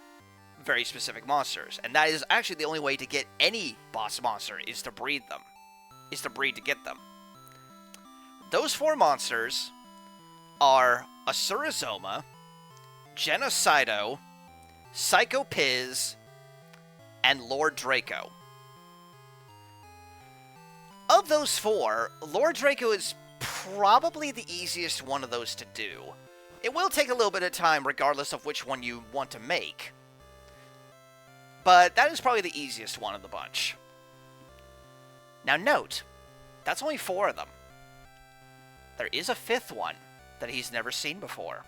very specific monsters, and that is actually the only way to get any boss monster is to breed to get them. Those 4 monsters are Asurazoma, Genocido, Psycho Piz, and Lord Draco. Of those 4, Lord Draco is probably the easiest one of those to do. It will take a little bit of time regardless of which one you want to make, but that is probably the easiest one of the bunch. Now note, that's only 4 of them. There is a 5th one that he's never seen before.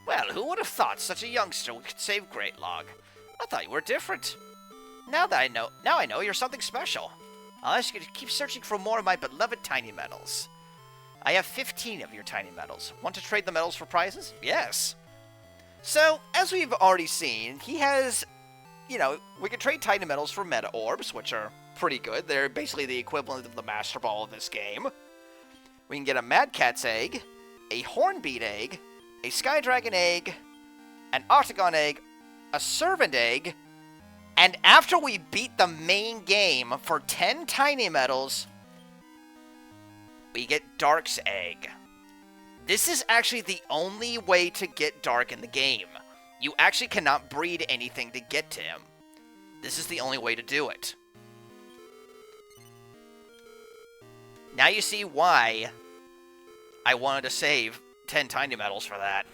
Well, who would have thought such a youngster could save Great Log? I thought you were different. Now I know you're something special. I'll ask you to keep searching for more of my beloved tiny medals. I have 15 of your tiny medals. Want to trade the medals for prizes? Yes. So, as we've already seen, he has you know, we can trade Tiny Metals for Meta Orbs, which are pretty good. They're basically the equivalent of the Master Ball of this game. We can get a Mad Cat's Egg, a Hornbeat Egg, a Sky Dragon Egg, an Octagon Egg, a Servant Egg, and after we beat the main game for 10 Tiny Metals, we get Dark's Egg. This is actually the only way to get Dark in the game. You actually cannot breed anything to get to him. This is the only way to do it. Now you see why I wanted to save 10 Tiny Metals for that.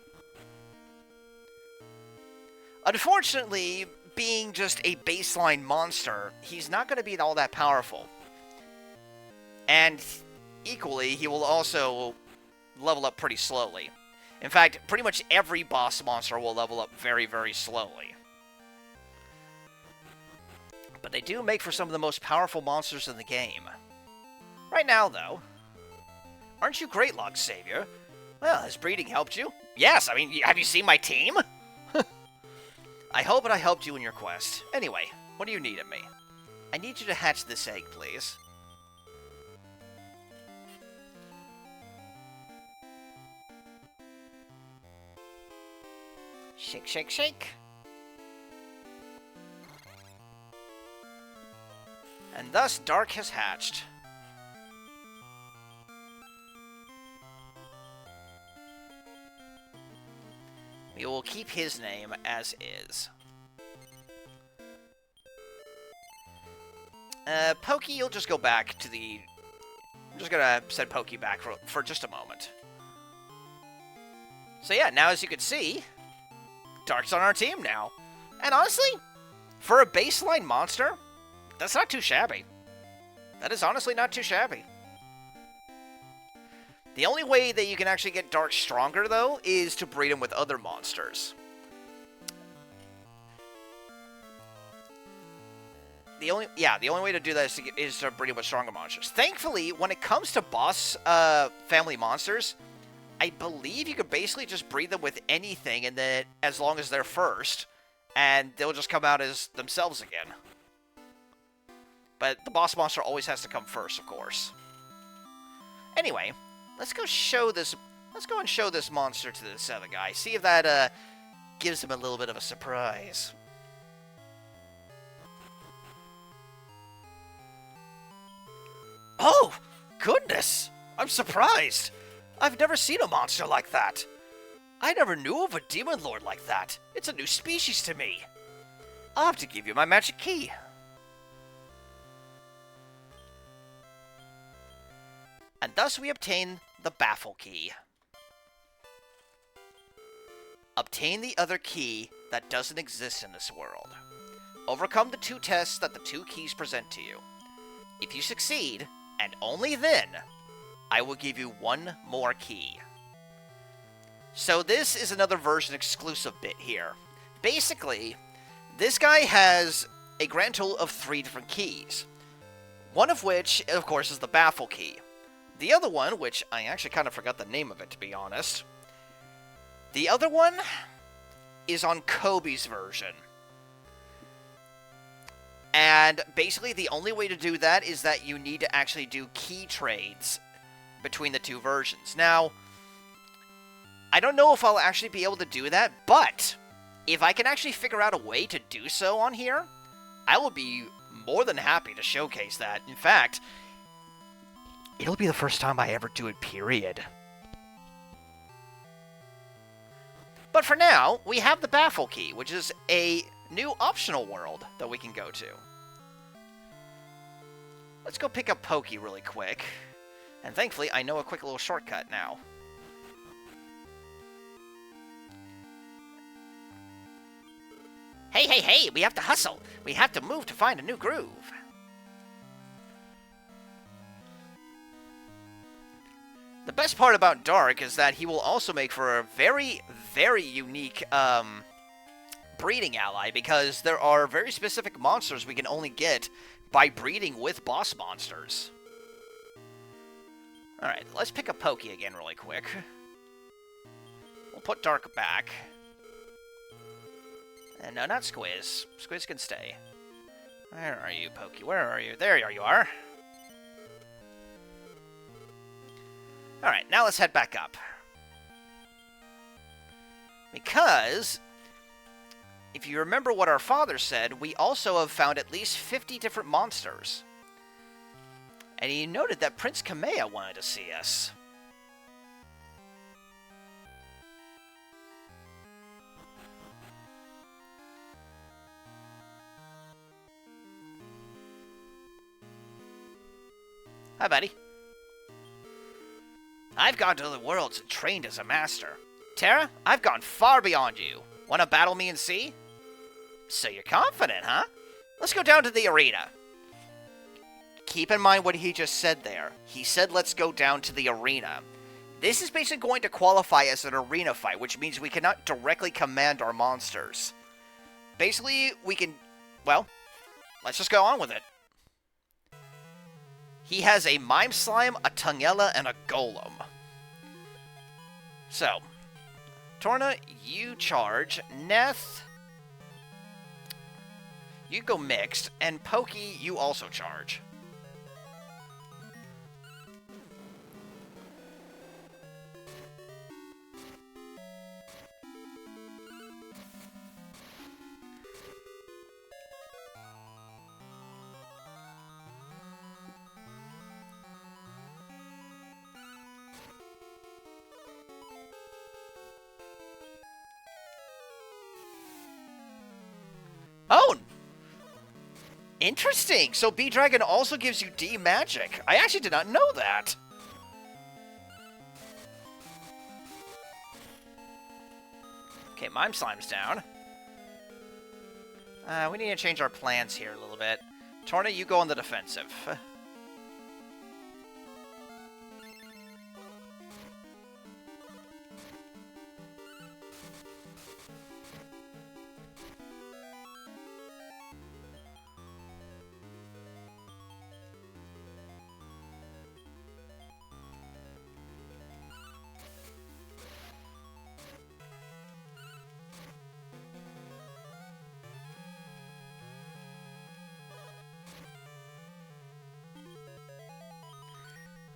Unfortunately, being just a baseline monster, he's not going to be all that powerful. And equally, he will also level up pretty slowly. In fact, pretty much every boss monster will level up very, very slowly. But they do make for some of the most powerful monsters in the game. Right now, though, aren't you great, Log Savior? Well, has breeding helped you? Yes, I mean, have you seen my team? I hope that I helped you in your quest. Anyway, what do you need of me? I need you to hatch this egg, please. Shake, shake, shake. And thus, Dark has hatched. We will keep his name as is. Pokey, you'll just go back to the... I'm just gonna send Pokey back for just a moment. So yeah, now as you can see, Dark's on our team now. And honestly, for a baseline monster, that's not too shabby. That is honestly not too shabby. The only way that you can actually get Dark stronger, though, is to breed him with other monsters. The only way to do that is to breed him with stronger monsters. Thankfully, when it comes to boss family monsters, I believe you could basically just breed them with anything, and then as long as they're first, and they'll just come out as themselves again. But the boss monster always has to come first, of course. Anyway, let's go and show this monster to this other guy. See if that gives him a little bit of a surprise. Oh, goodness! I'm surprised. I've never seen a monster like that. I never knew of a demon lord like that. It's a new species to me. I'll have to give you my magic key. And thus we obtain the Baffle Key. Obtain the other key that doesn't exist in this world. Overcome the 2 tests that the 2 keys present to you. If you succeed, and only then, I will give you 1 more key. So this is another version exclusive bit here. Basically, this guy has a grand total of 3 different keys. One of which, of course, is the Baffle Key. The other one, which I actually kind of forgot the name of it, to be honest. The other one is on Kobe's version. And basically the only way to do that is that you need to actually do key trades between the 2 versions. Now, I don't know if I'll actually be able to do that, but if I can actually figure out a way to do so on here, I will be more than happy to showcase that. In fact, it'll be the first time I ever do it, period. But for now, we have the Baffle Key, which is a new optional world that we can go to. Let's go pick up Pokey really quick. And thankfully, I know a quick little shortcut now. Hey, hey, hey, we have to hustle. We have to move to find a new groove. The best part about Dark is that he will also make for a very, very unique breeding ally, because there are very specific monsters we can only get by breeding with boss monsters. Alright, let's pick up Pokey again really quick. We'll put Dark back. No, not Squiz. Squiz can stay. Where are you, Pokey? Where are you? There you are. Alright, now let's head back up. Because, if you remember what our father said, we also have found at least 50 different monsters. And he noted that Prince Kamea wanted to see us. Hi, buddy. I've gone to other worlds and trained as a master. Terra, I've gone far beyond you. Want to battle me and see? So you're confident, huh? Let's go down to the arena. Keep in mind what he just said there. He said let's go down to the arena. This is basically going to qualify as an arena fight, which means we cannot directly command our monsters. Basically, we can... well, let's just go on with it. He has a Mime Slime, a Tungela, and a Golem. So, Torna, you charge. Neth, you go mixed. And Pokey, you also charge. Oh! Interesting! So B-Dragon also gives you D-Magic. I actually did not know that. Okay, Mime Slime's down. We need to change our plans here a little bit. Torna, you go on the defensive.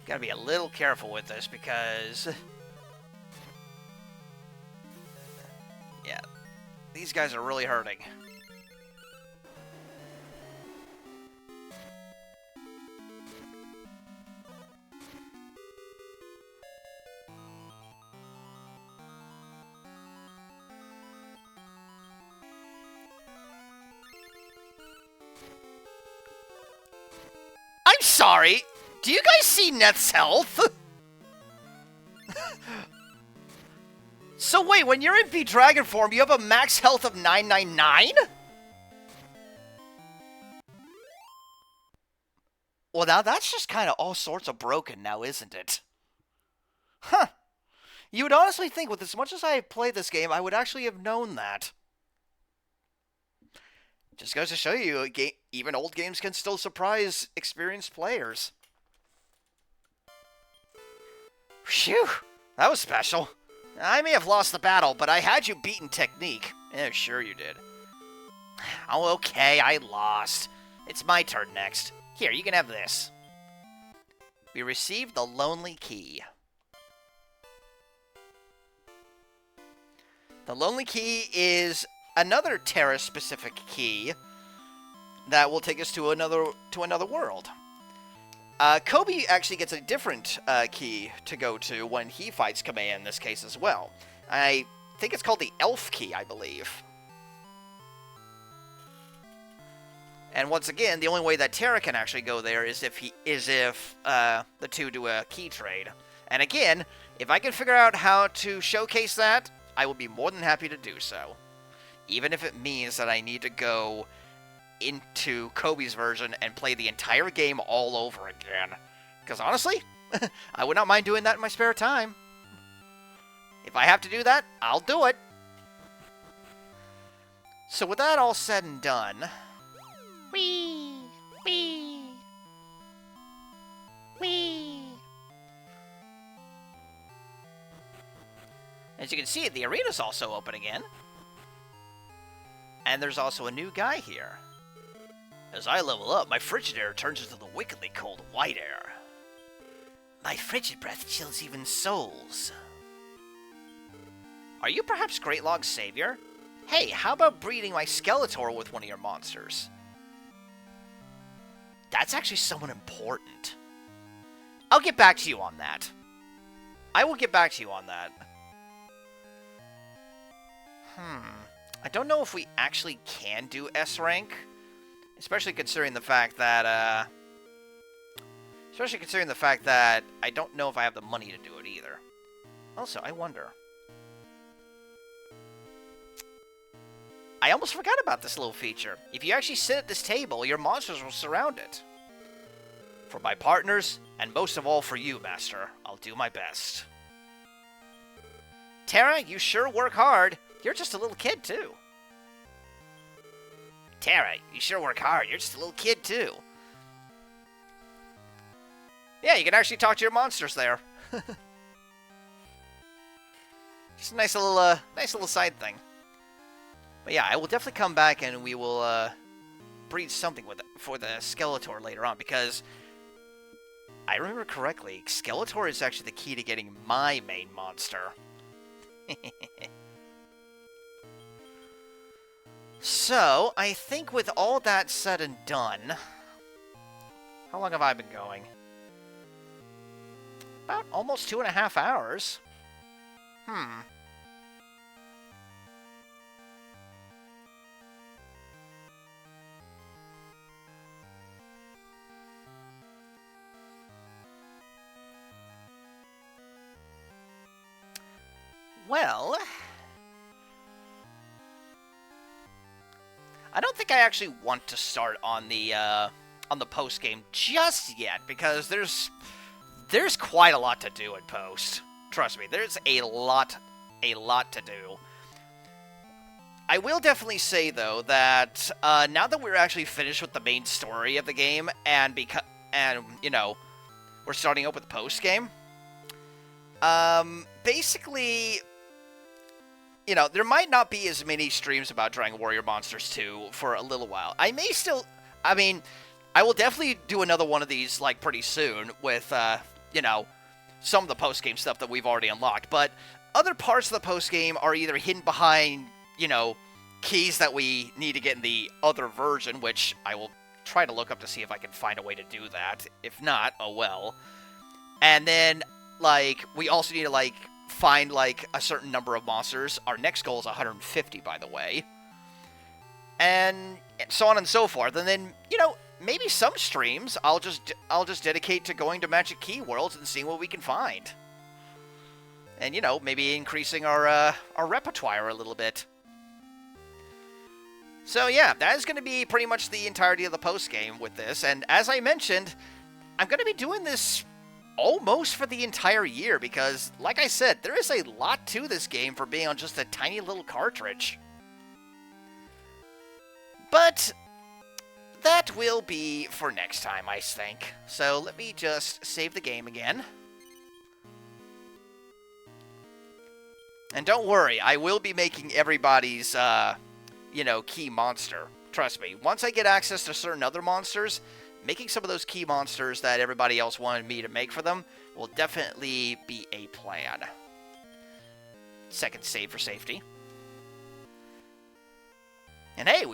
Gotta be a little careful with this because... yeah, these guys are really hurting. I'm sorry! Do you guys see Neth's health? So wait, when you're in B-Dragon form, you have a max health of 999? Well, now that's just kind of all sorts of broken now, isn't it? Huh. You would honestly think with as much as I played this game, I would actually have known that. Just goes to show you, even old games can still surprise experienced players. Phew, that was special. I may have lost the battle, but I had you beaten technique. Yeah, sure you did. Oh, okay, I lost. It's my turn next. Here, you can have this. We received the Lonely Key. The Lonely Key is another Terra-specific key that will take us to another world. Kobe actually gets a different key to go to when he fights Kamea in this case as well. I think it's called the Elf Key, I believe. And once again, the only way that Terra can actually go there is if the two do a key trade. And again, if I can figure out how to showcase that, I will be more than happy to do so. Even if it means that I need to go into Kobe's version and play the entire game all over again. Because honestly, I would not mind doing that in my spare time. If I have to do that, I'll do it. So with that all said and done... Wee! Wee! Wee! As you can see, the arena's also open again. And there's also a new guy here. As I level up, my frigid air turns into the wickedly cold white air. My frigid breath chills even souls. Are you perhaps Greatlog's savior? Hey, how about breeding my Skeletor with one of your monsters? That's actually someone important. I'll get back to you on that. I will get back to you on that. I don't know if we actually can do S rank. Especially considering the fact that, I don't know if I have the money to do it either. Also, I wonder. I almost forgot about this little feature. If you actually sit at this table, your monsters will surround it. For my partners, and most of all for you, Master, I'll do my best. Terra, you sure work hard. You're just a little kid, too. Terra, you sure work hard. You're just a little kid, too. Yeah, you can actually talk to your monsters there. Just a nice little side thing. But yeah, I will definitely come back and we will breed something with it for the Skeletor later on, because I remember correctly, Skeletor is actually the key to getting my main monster. So, I think with all that said and done, how long have I been going? About almost 2.5 hours. Well, I don't think I actually want to start on the post game just yet, because there's quite a lot to do in post. Trust me, there's a lot to do. I will definitely say though that now that we're actually finished with the main story of the game, and you know, we're starting up with the post game. Basically, you know, there might not be as many streams about Dragon Warrior Monsters 2 for a little while. I will definitely do another one of these, like, pretty soon with, you know, some of the post-game stuff that we've already unlocked. But other parts of the post-game are either hidden behind, you know, keys that we need to get in the other version, which I will try to look up to see if I can find a way to do that. If not, oh well. And then, like, we also need to, like, find, like, a certain number of monsters. Our next goal is 150, by the way. And so on and so forth. And then, you know, maybe some streams I'll just dedicate to going to Magic Key Worlds and seeing what we can find. And, you know, maybe increasing our repertoire a little bit. So, yeah, that is going to be pretty much the entirety of the post-game with this. And as I mentioned, I'm going to be doing this almost for the entire year, because, like I said, there is a lot to this game for being on just a tiny little cartridge. But that will be for next time, I think. So let me just save the game again. And don't worry, I will be making everybody's, you know, key monster. Trust me, once I get access to certain other monsters, making some of those key monsters that everybody else wanted me to make for them will definitely be a plan. Second save for safety. And hey,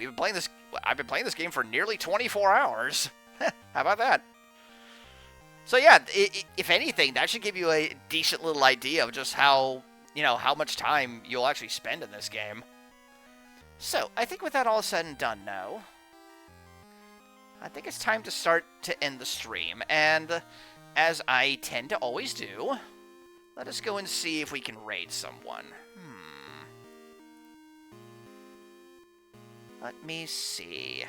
I've been playing this game for nearly 24 hours. How about that? So yeah, if anything, that should give you a decent little idea of just how, you know, how much time you'll actually spend in this game. So, I think with that all said and done now, I think it's time to start to end the stream. And as I tend to always do, let us go and see if we can raid someone. Let me see.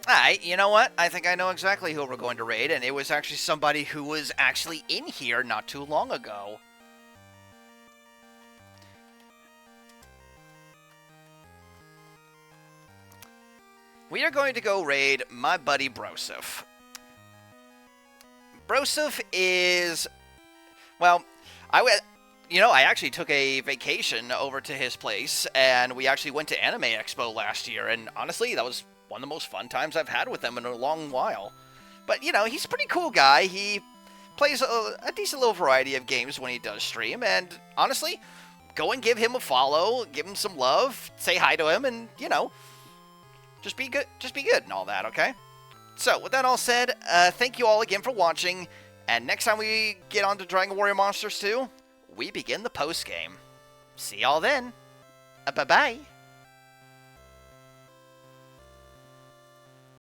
Alright, you know what? I think I know exactly who we're going to raid, and it was actually somebody who was actually in here not too long ago. We are going to go raid my buddy Broseph. Broseph is, well, I actually took a vacation over to his place, and we actually went to Anime Expo last year, and honestly, that was one of the most fun times I've had with him in a long while. But, he's a pretty cool guy. He plays a decent little variety of games when he does stream, and honestly, go and give him a follow, give him some love, say hi to him, and, just be good and all that, okay? So, with that all said, thank you all again for watching, and next time we get on to Dragon Warrior Monsters 2, we begin the post-game. See y'all then. Bye-bye.